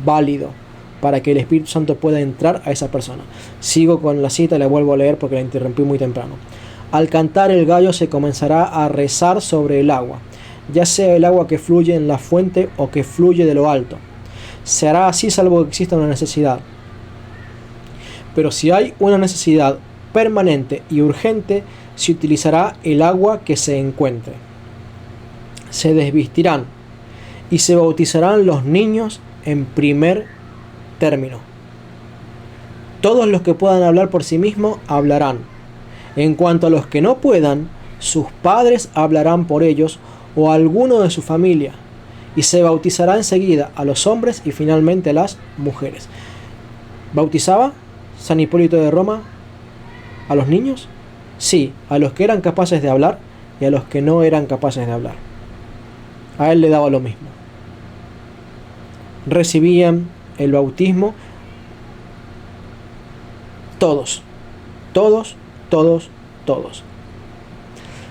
válido, para que el Espíritu Santo pueda entrar a esa persona. Sigo con la cita y la vuelvo a leer porque la interrumpí muy temprano. Al cantar el gallo, se comenzará a rezar sobre el agua, ya sea el agua que fluye en la fuente o que fluye de lo alto. Será así salvo que exista una necesidad. Pero si hay una necesidad permanente y urgente, se utilizará el agua que se encuentre. Se desvestirán y se bautizarán los niños en primer término. Todos los que puedan hablar por sí mismos hablarán. En cuanto a los que no puedan, sus padres hablarán por ellos o alguno de su familia, y se bautizará enseguida a los hombres y finalmente a las mujeres. ¿Bautizaba San Hipólito de Roma a los niños? Sí, a los que eran capaces de hablar y a los que no eran capaces de hablar. A él le daba lo mismo. Recibían el bautismo todos.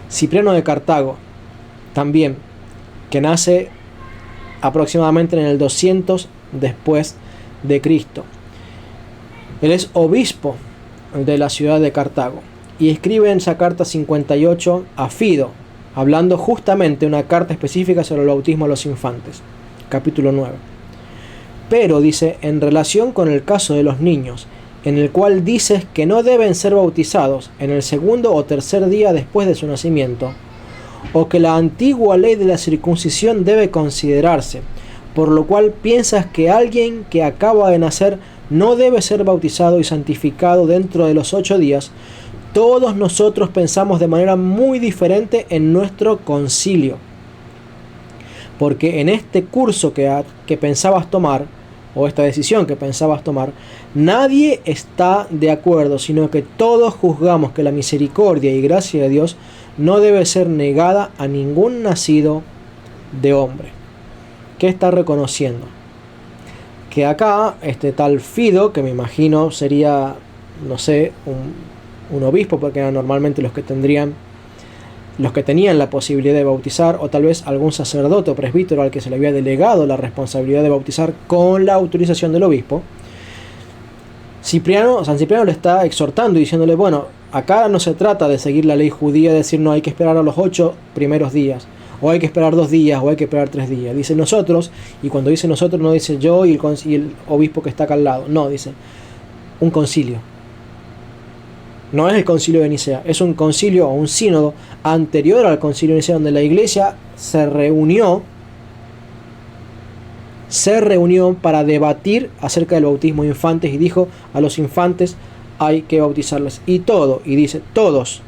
Cipriano de Cartago, también, que nace aproximadamente en el 200 después de Cristo. Él es obispo de la ciudad de Cartago y escribe en esa carta 58 a Fido, hablando justamente una carta específica sobre el bautismo a los infantes, capítulo 9. Pero dice, en relación con el caso de los niños, en el cual dices que no deben ser bautizados en el segundo o tercer día después de su nacimiento, o que la antigua ley de la circuncisión debe considerarse, por lo cual piensas que alguien que acaba de nacer no debe ser bautizado y santificado dentro de los 8 días, todos nosotros pensamos de manera muy diferente en nuestro concilio. Porque en este curso que pensabas tomar, o esta decisión que pensabas tomar, nadie está de acuerdo, sino que todos juzgamos que la misericordia y gracia de Dios no debe ser negada a ningún nacido de hombre. ¿Qué está reconociendo? Que acá este tal Fido, que me imagino sería, no sé, un obispo, porque eran normalmente los que tenían la posibilidad de bautizar, o tal vez algún sacerdote o presbítero al que se le había delegado la responsabilidad de bautizar con la autorización del obispo. San Cipriano le está exhortando y diciéndole, bueno, acá no se trata de seguir la ley judía, de decir no hay que esperar a los 8 primeros días, o hay que esperar 2 días, o hay que esperar 3 días. Dice nosotros, y cuando dice nosotros no dice yo y el obispo que está acá al lado, no, dice un concilio. No es el concilio de Nicea, es un concilio o un sínodo anterior al concilio de Nicea, donde la iglesia se reunió para debatir acerca del bautismo de infantes y dijo a los infantes hay que bautizarles. Y dice todos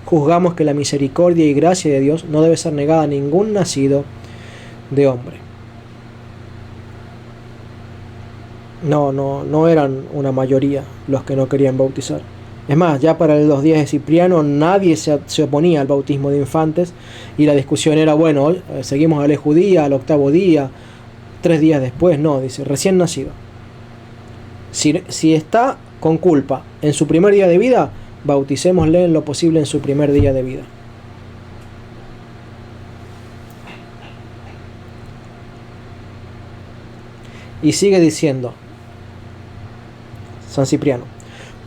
juzgamos que la misericordia y gracia de Dios no debe ser negada a ningún nacido de hombre. No eran una mayoría los que no querían bautizar. Es más, ya para los días de Cipriano nadie se oponía al bautismo de infantes y la discusión era, bueno, seguimos a la ley judía al 8º día, 3 días después, no, dice, recién nacido. Si está con culpa en su primer día de vida, bauticémosle en lo posible en su primer día de vida. Y sigue diciendo San Cipriano,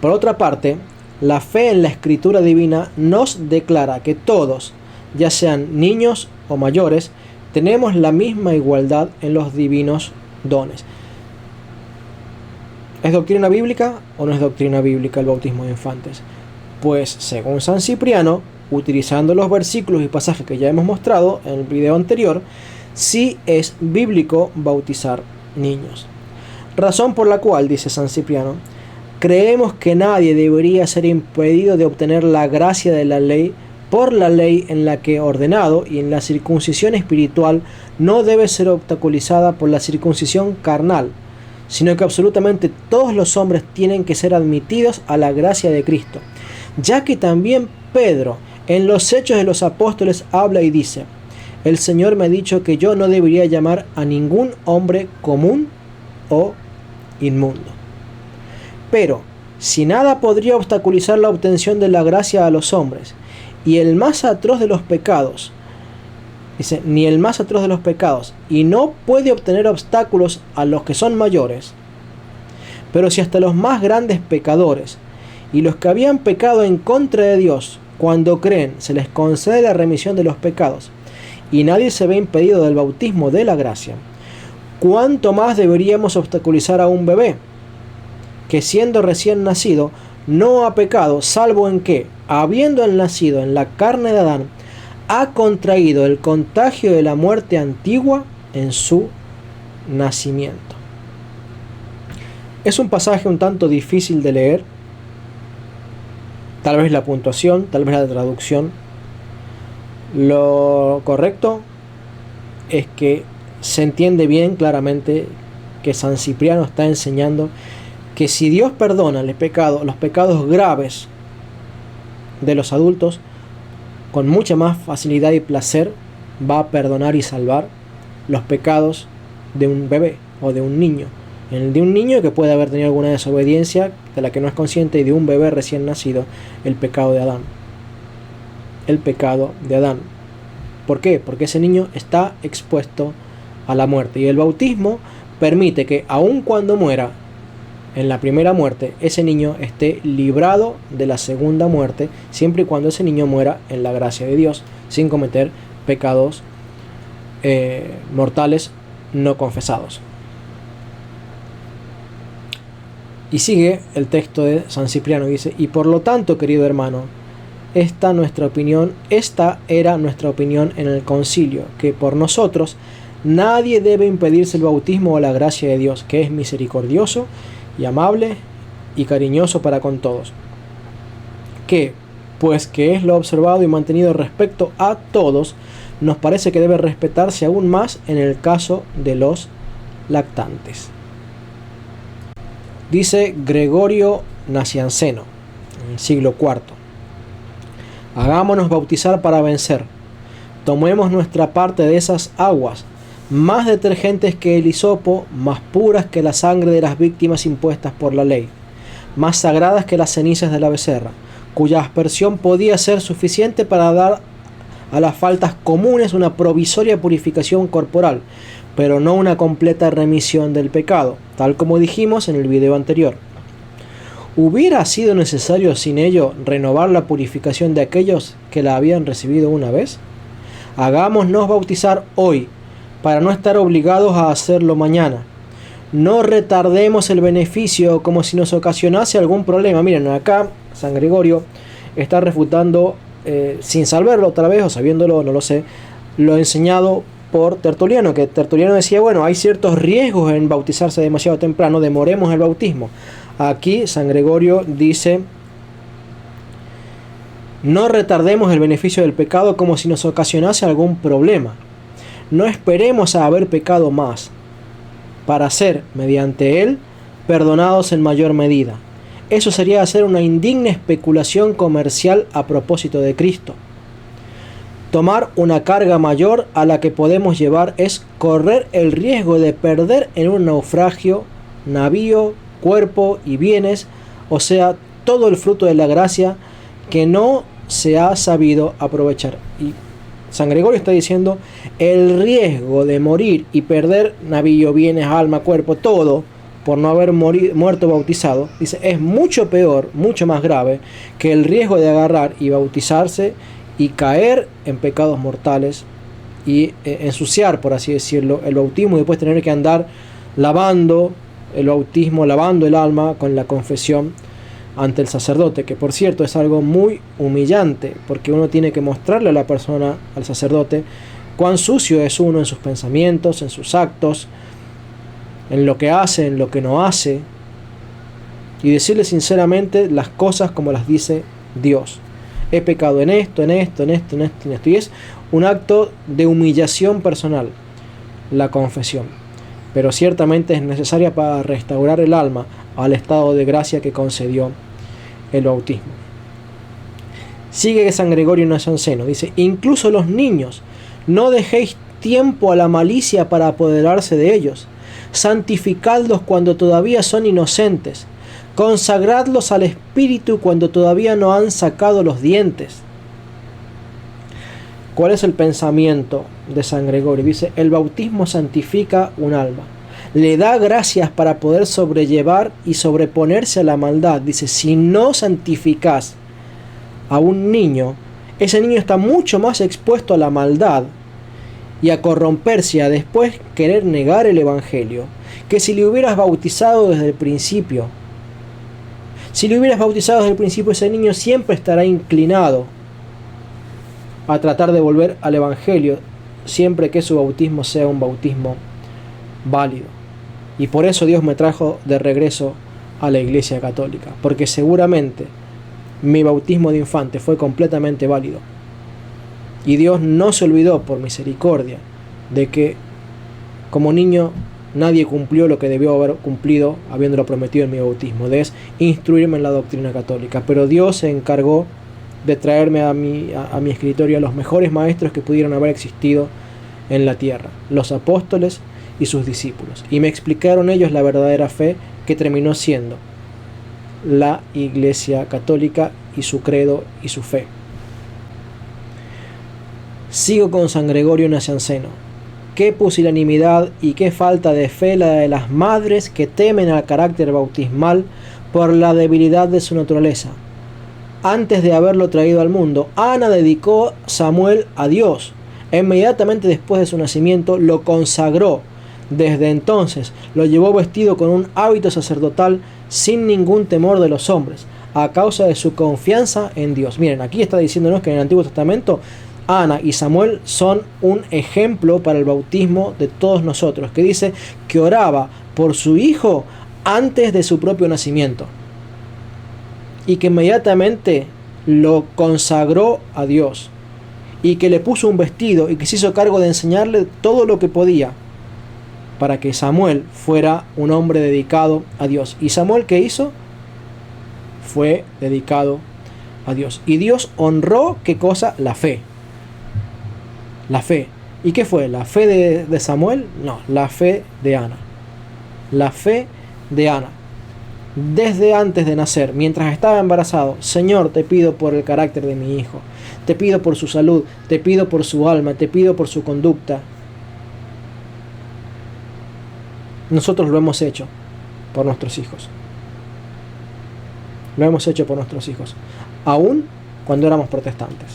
por otra parte, la fe en la escritura divina nos declara que todos, ya sean niños o mayores, tenemos la misma igualdad en los divinos dones. ¿Es doctrina bíblica o no es doctrina bíblica el bautismo de infantes? Pues según San Cipriano, utilizando los versículos y pasajes que ya hemos mostrado en el video anterior, sí es bíblico bautizar niños. Razón por la cual, dice San Cipriano, creemos que nadie debería ser impedido de obtener la gracia de la ley por la ley en la que ordenado y en la circuncisión espiritual no debe ser obstaculizada por la circuncisión carnal, sino que absolutamente todos los hombres tienen que ser admitidos a la gracia de Cristo, ya que también Pedro en los Hechos de los Apóstoles habla y dice, el Señor me ha dicho que yo no debería llamar a ningún hombre común o inmundo. Pero, si nada podría obstaculizar la obtención de la gracia a los hombres, y el más atroz de los pecados, dice, ni el más atroz de los pecados, y no puede obtener obstáculos a los que son mayores, pero si hasta los más grandes pecadores, y los que habían pecado en contra de Dios, cuando creen, se les concede la remisión de los pecados, y nadie se ve impedido del bautismo de la gracia, ¿cuánto más deberíamos obstaculizar a un bebé, que siendo recién nacido, no ha pecado, salvo en que, habiendo nacido en la carne de Adán, ha contraído el contagio de la muerte antigua en su nacimiento. Es un pasaje un tanto difícil de leer, tal vez la puntuación, tal vez la traducción. Lo correcto es que se entiende bien claramente que San Cipriano está enseñando que si Dios perdona los pecados graves de los adultos, con mucha más facilidad y placer va a perdonar y salvar los pecados de un bebé o de un niño. El de un niño que puede haber tenido alguna desobediencia de la que no es consciente, y de un bebé recién nacido, el pecado de Adán. El pecado de Adán. ¿Por qué? Porque ese niño está expuesto a la muerte. Y el bautismo permite que aun cuando muera en la primera muerte, ese niño esté librado de la segunda muerte, siempre y cuando ese niño muera en la gracia de Dios, sin cometer pecados mortales no confesados. Y sigue el texto de San Cipriano, dice: y por lo tanto, querido hermano, esta era nuestra opinión en el concilio, que por nosotros nadie debe impedirse el bautismo o la gracia de Dios, que es misericordioso y amable y cariñoso para con todos, que, pues que es lo observado y mantenido respecto a todos, nos parece que debe respetarse aún más en el caso de los lactantes. Dice Gregorio Nacianceno, en el siglo IV: hagámonos bautizar para vencer, tomemos nuestra parte de esas aguas, más detergentes que el hisopo, más puras que la sangre de las víctimas impuestas por la ley, más sagradas que las cenizas de la becerra, cuya aspersión podía ser suficiente para dar a las faltas comunes una provisoria purificación corporal, pero no una completa remisión del pecado, tal como dijimos en el video anterior. ¿Hubiera sido necesario sin ello renovar la purificación de aquellos que la habían recibido una vez? Hagámonos bautizar hoy, para no estar obligados a hacerlo mañana. No retardemos el beneficio como si nos ocasionase algún problema. Miren, acá San Gregorio está refutando, sin saberlo otra vez o sabiéndolo, no lo sé, lo enseñado por Tertuliano, que Tertuliano decía, bueno, hay ciertos riesgos en bautizarse demasiado temprano, demoremos el bautismo. Aquí San Gregorio dice: no retardemos el beneficio del pecado como si nos ocasionase algún problema. No esperemos a haber pecado más, para ser, mediante él, perdonados en mayor medida. Eso sería hacer una indigna especulación comercial a propósito de Cristo. Tomar una carga mayor a la que podemos llevar es correr el riesgo de perder en un naufragio navío, cuerpo y bienes, o sea, todo el fruto de la gracia que no se ha sabido aprovechar. Y San Gregorio está diciendo: el riesgo de morir y perder navío, bienes, alma, cuerpo, todo, por no haber muerto bautizado, dice, es mucho peor, mucho más grave que el riesgo de agarrar y bautizarse y caer en pecados mortales y ensuciar, por así decirlo, el bautismo, y después tener que andar lavando el bautismo, lavando el alma con la confesión ante el sacerdote, que por cierto es algo muy humillante, porque uno tiene que mostrarle a la persona, al sacerdote, cuán sucio es uno en sus pensamientos, en sus actos, en lo que hace, en lo que no hace, y decirle sinceramente las cosas como las dice Dios. He pecado en esto, en esto, en esto, en esto, en esto. Y es un acto de humillación personal, la confesión. Pero ciertamente es necesaria para restaurar el alma al estado de gracia que concedió el bautismo. Sigue San Gregorio Nacianceno, dice: incluso los niños, no dejéis tiempo a la malicia para apoderarse de ellos. Santificadlos cuando todavía son inocentes. Consagradlos al Espíritu cuando todavía no han sacado los dientes. ¿Cuál es el pensamiento de San Gregorio? Dice: el bautismo santifica un alma, le da gracias para poder sobrellevar y sobreponerse a la maldad. Dice: si no santificás a un niño, ese niño está mucho más expuesto a la maldad y a corromperse y a después querer negar el Evangelio, que si le hubieras bautizado desde el principio. Si le hubieras bautizado desde el principio, ese niño siempre estará inclinado a tratar de volver al Evangelio, siempre que su bautismo sea un bautismo válido. Y por eso Dios me trajo de regreso a la Iglesia Católica, porque seguramente mi bautismo de infante fue completamente válido. Y Dios no se olvidó, por misericordia, de que como niño nadie cumplió lo que debió haber cumplido habiéndolo prometido en mi bautismo, de instruirme en la doctrina católica. Pero Dios se encargó de traerme a mi escritorio a los mejores maestros que pudieron haber existido en la tierra, los apóstoles y sus discípulos. Y me explicaron ellos la verdadera fe, que terminó siendo la Iglesia Católica y su credo y su fe. Sigo con San Gregorio Nacianceno. Qué pusilanimidad y qué falta de fe la de las madres que temen al carácter bautismal por la debilidad de su naturaleza. Antes de haberlo traído al mundo, Ana dedicó Samuel a Dios. Inmediatamente después de su nacimiento lo consagró. Desde entonces lo llevó vestido con un hábito sacerdotal sin ningún temor de los hombres, a causa de su confianza en Dios. Miren, aquí está diciéndonos que en el Antiguo Testamento Ana y Samuel son un ejemplo para el bautismo de todos nosotros, que dice que oraba por su hijo antes de su propio nacimiento y que inmediatamente lo consagró a Dios y que le puso un vestido y que se hizo cargo de enseñarle todo lo que podía para que Samuel fuera un hombre dedicado a Dios. ¿Y Samuel qué hizo? Fue dedicado a Dios. Y Dios honró, ¿qué cosa? La fe. La fe. ¿Y qué fue? ¿La fe de Samuel? No, la fe de Ana. La fe de Ana. Desde antes de nacer, mientras estaba embarazado, Señor, te pido por el carácter de mi hijo, te pido por su salud, te pido por su alma, te pido por su conducta. Nosotros lo hemos hecho por nuestros hijos. Lo hemos hecho por nuestros hijos, aún cuando éramos protestantes.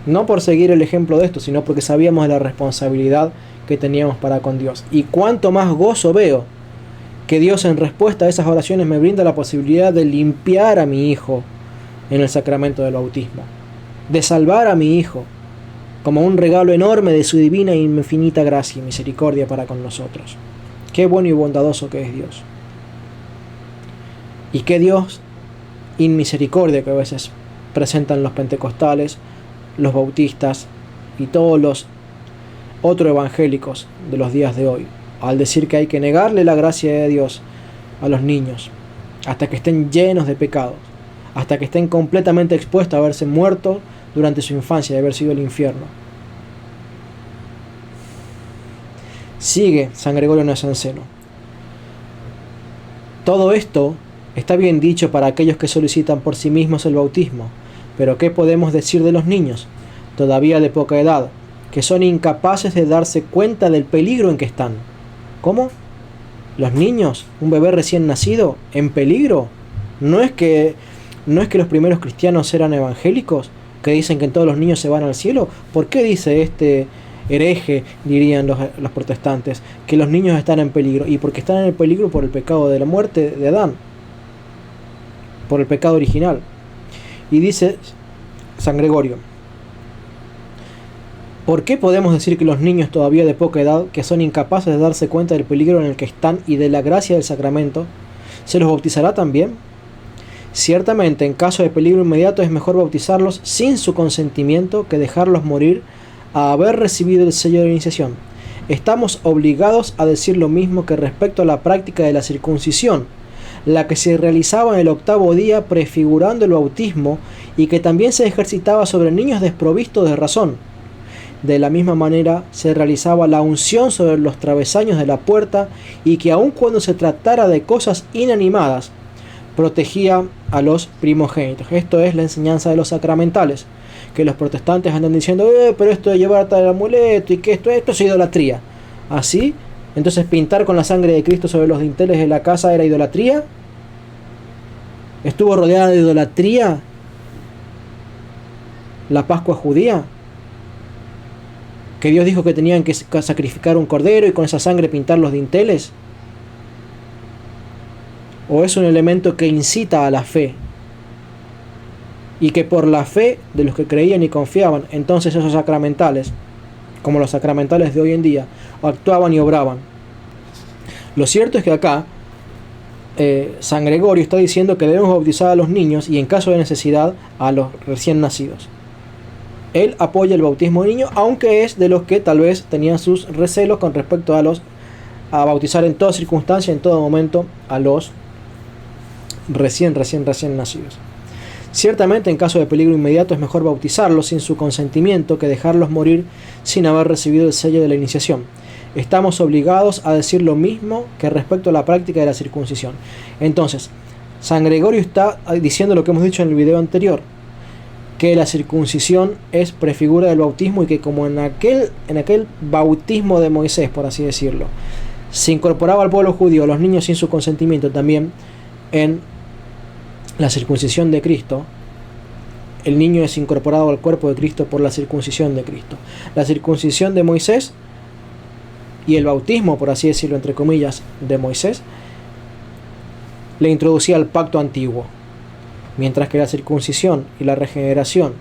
No por seguir el ejemplo de esto, sino porque sabíamos de la responsabilidad que teníamos para con Dios. Y cuánto más gozo veo que Dios, en respuesta a esas oraciones, me brinda la posibilidad de limpiar a mi hijo en el sacramento del bautismo, de salvar a mi hijo como un regalo enorme de su divina e infinita gracia y misericordia para con nosotros. Qué bueno y bondadoso que es Dios. Y qué Dios inmisericordia que a veces presentan los pentecostales, los bautistas y todos los otros evangélicos de los días de hoy, al decir que hay que negarle la gracia de Dios a los niños hasta que estén llenos de pecados, hasta que estén completamente expuestos a haberse muerto durante su infancia y haber sido el infierno. Sigue San Gregorio Nacianceno. Todo esto está bien dicho para aquellos que solicitan por sí mismos el bautismo, pero ¿qué podemos decir de los niños, todavía de poca edad, que son incapaces de darse cuenta del peligro en que están? ¿Cómo? ¿Los niños, un bebé recién nacido, en peligro? ¿No es que los primeros cristianos eran evangélicos, que dicen que todos los niños se van al cielo? ¿Por qué dice este hereje, dirían los protestantes, que los niños están en peligro? Y porque están en peligro por el pecado de la muerte de Adán, por el pecado original. Y dice San Gregorio: ¿por qué podemos decir que los niños todavía de poca edad, que son incapaces de darse cuenta del peligro en el que están y de la gracia del sacramento, se los bautizará también? Ciertamente, en caso de peligro inmediato, es mejor bautizarlos sin su consentimiento que dejarlos morir a haber recibido el sello de iniciación. Estamos obligados a decir lo mismo que respecto a la práctica de la circuncisión, la que se realizaba en el 8º día prefigurando el bautismo y que también se ejercitaba sobre niños desprovistos de razón. De la misma manera se realizaba la unción sobre los travesaños de la puerta y que aun cuando se tratara de cosas inanimadas, protegía a los primogénitos. Esto es la enseñanza de los sacramentales, que los protestantes andan diciendo, pero esto de llevar tal amuleto y que esto es idolatría. ¿Así? Entonces, pintar con la sangre de Cristo sobre los dinteles de la casa era idolatría. ¿Estuvo rodeada de idolatría la Pascua judía? Que Dios dijo que tenían que sacrificar un cordero y con esa sangre pintar los dinteles. ¿O es un elemento que incita a la fe? y que por la fe de los que creían y confiaban, entonces esos sacramentales, como los sacramentales de hoy en día, actuaban y obraban. Lo cierto es que acá San Gregorio está diciendo que debemos bautizar a los niños y en caso de necesidad a los recién nacidos. Él apoya el bautismo de niños, aunque es de los que tal vez tenían sus recelos con respecto a bautizar en toda circunstancia, en todo momento, a los recién nacidos. Ciertamente, en caso de peligro inmediato, es mejor bautizarlos sin su consentimiento que dejarlos morir sin haber recibido el sello de la iniciación. Estamos obligados a decir lo mismo que respecto a la práctica de la circuncisión. Entonces, San Gregorio está diciendo lo que hemos dicho en el video anterior, que la circuncisión es prefigura del bautismo y que como en aquel bautismo de Moisés, por así decirlo, se incorporaba al pueblo judío a los niños sin su consentimiento, también en la circuncisión de Cristo, el niño es incorporado al cuerpo de Cristo por la circuncisión de Cristo. La circuncisión de Moisés y el bautismo, por así decirlo, entre comillas, de Moisés, le introducía al pacto antiguo, mientras que la circuncisión y la regeneración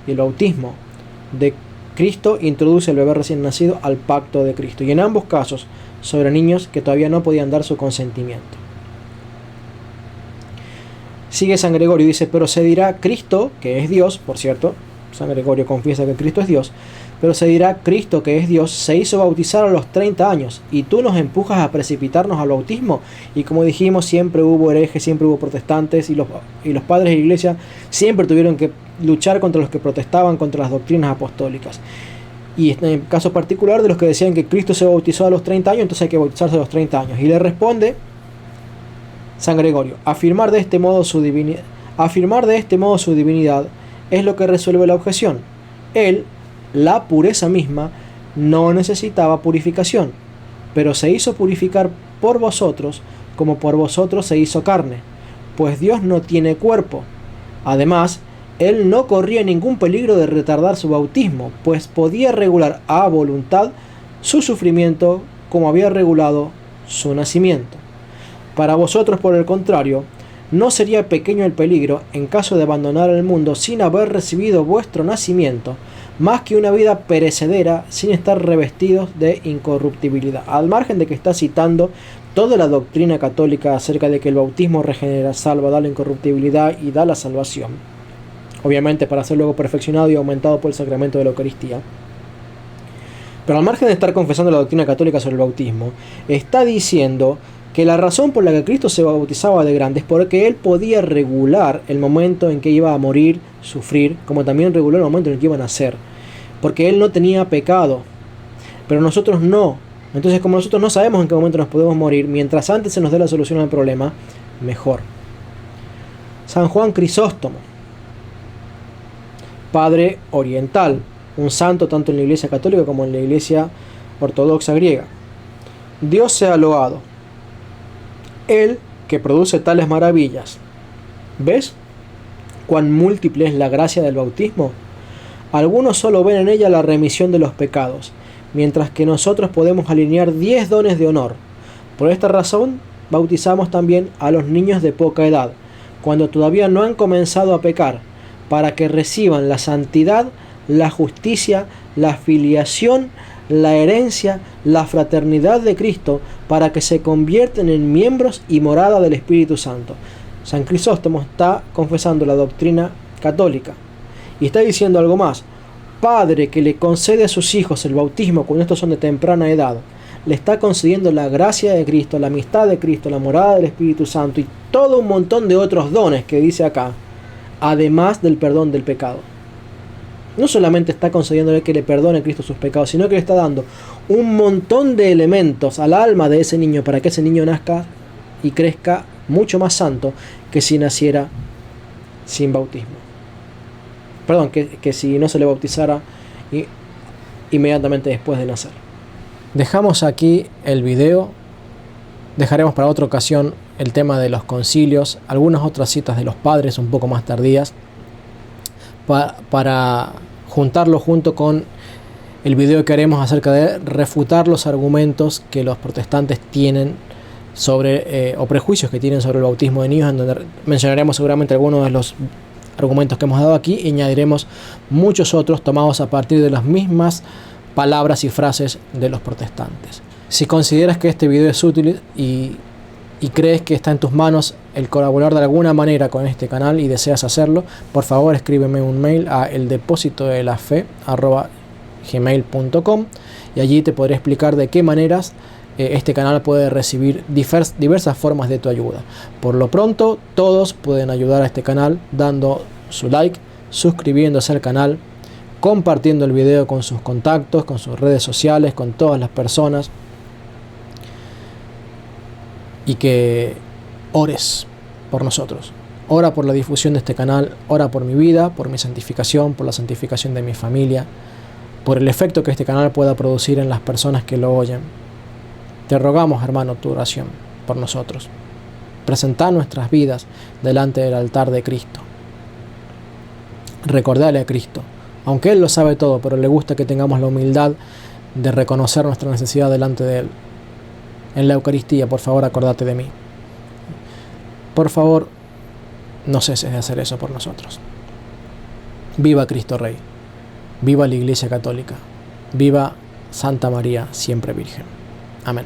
y el bautismo de Cristo introduce al bebé recién nacido al pacto de Cristo, y en ambos casos sobre niños que todavía no podían dar su consentimiento. Sigue San Gregorio y dice, pero se dirá Cristo, que es Dios, por cierto, San Gregorio confiesa que Cristo es Dios, pero se dirá Cristo, que es Dios, se hizo bautizar a los 30 años, y tú nos empujas a precipitarnos al bautismo. Y como dijimos, siempre hubo herejes, siempre hubo protestantes, y los padres de la iglesia siempre tuvieron que luchar contra los que protestaban contra las doctrinas apostólicas. Y en el caso particular de los que decían que Cristo se bautizó a los 30 años, entonces hay que bautizarse a los 30 años. Y le responde San Gregorio, afirmar de este modo su divinidad es lo que resuelve la objeción. Él, la pureza misma, no necesitaba purificación, pero se hizo purificar por vosotros, como por vosotros se hizo carne, pues Dios no tiene cuerpo. Además, Él no corría ningún peligro de retardar su bautismo, pues podía regular a voluntad su sufrimiento como había regulado su nacimiento. Para vosotros, por el contrario, no sería pequeño el peligro en caso de abandonar el mundo sin haber recibido vuestro nacimiento, más que una vida perecedera sin estar revestidos de incorruptibilidad. Al margen de que está citando toda la doctrina católica acerca de que el bautismo regenera, salva, da la incorruptibilidad y da la salvación, obviamente para ser luego perfeccionado y aumentado por el sacramento de la Eucaristía. Pero al margen de estar confesando la doctrina católica sobre el bautismo, está diciendo que la razón por la que Cristo se bautizaba de grande es porque Él podía regular el momento en que iba a morir, sufrir, como también reguló el momento en el que iba a nacer, porque Él no tenía pecado, pero nosotros no. Entonces, como nosotros no sabemos en qué momento nos podemos morir, mientras antes se nos dé la solución al problema, mejor. San Juan Crisóstomo, padre oriental, un santo tanto en la Iglesia católica como en la Iglesia ortodoxa griega. Dios sea loado. Él que produce tales maravillas. ¿Ves cuán múltiple es la gracia del bautismo? Algunos solo ven en ella la remisión de los pecados, mientras que nosotros podemos alinear 10 dones de honor. Por esta razón, bautizamos también a los niños de poca edad, cuando todavía no han comenzado a pecar, para que reciban la santidad, la justicia, la filiación, la herencia, la fraternidad de Cristo, para que se convierten en miembros y morada del Espíritu Santo. San Crisóstomo está confesando la doctrina católica y está diciendo algo más. Padre que le concede a sus hijos el bautismo cuando estos son de temprana edad, le está concediendo la gracia de Cristo, la amistad de Cristo, la morada del Espíritu Santo y todo un montón de otros dones que dice acá, además del perdón del pecado. No solamente está concediéndole que le perdone a Cristo sus pecados, sino que le está dando un montón de elementos al alma de ese niño para que ese niño nazca y crezca mucho más santo que si naciera sin bautismo. Perdón, que si no se le bautizara inmediatamente después de nacer. Dejamos aquí el video. Dejaremos para otra ocasión el tema de los concilios, algunas otras citas de los padres un poco más tardías, para juntarlo junto con el video que haremos acerca de refutar los argumentos que los protestantes tienen sobre o prejuicios que tienen sobre el bautismo de niños, en donde mencionaremos seguramente algunos de los argumentos que hemos dado aquí y añadiremos muchos otros tomados a partir de las mismas palabras y frases de los protestantes. Si consideras que este video es útil y crees que está en tus manos el colaborar de alguna manera con este canal y deseas hacerlo, por favor escríbeme un mail a eldepósitodelafe@gmail.com y allí te podré explicar de qué maneras este canal puede recibir diversas formas de tu ayuda. Por lo pronto, todos pueden ayudar a este canal dando su like, suscribiéndose al canal, compartiendo el video con sus contactos, con sus redes sociales, con todas las personas. Y que ores por nosotros. Ora por la difusión de este canal, ora por mi vida, por mi santificación, por la santificación de mi familia, por el efecto que este canal pueda producir en las personas que lo oyen. Te rogamos, hermano, tu oración por nosotros. Presentad nuestras vidas delante del altar de Cristo. Recordale a Cristo, aunque Él lo sabe todo, pero le gusta que tengamos la humildad de reconocer nuestra necesidad delante de Él. En la Eucaristía, por favor, acordate de mí. Por favor, no ceses de hacer eso por nosotros. Viva Cristo Rey. Viva la Iglesia Católica. Viva Santa María, siempre Virgen. Amén.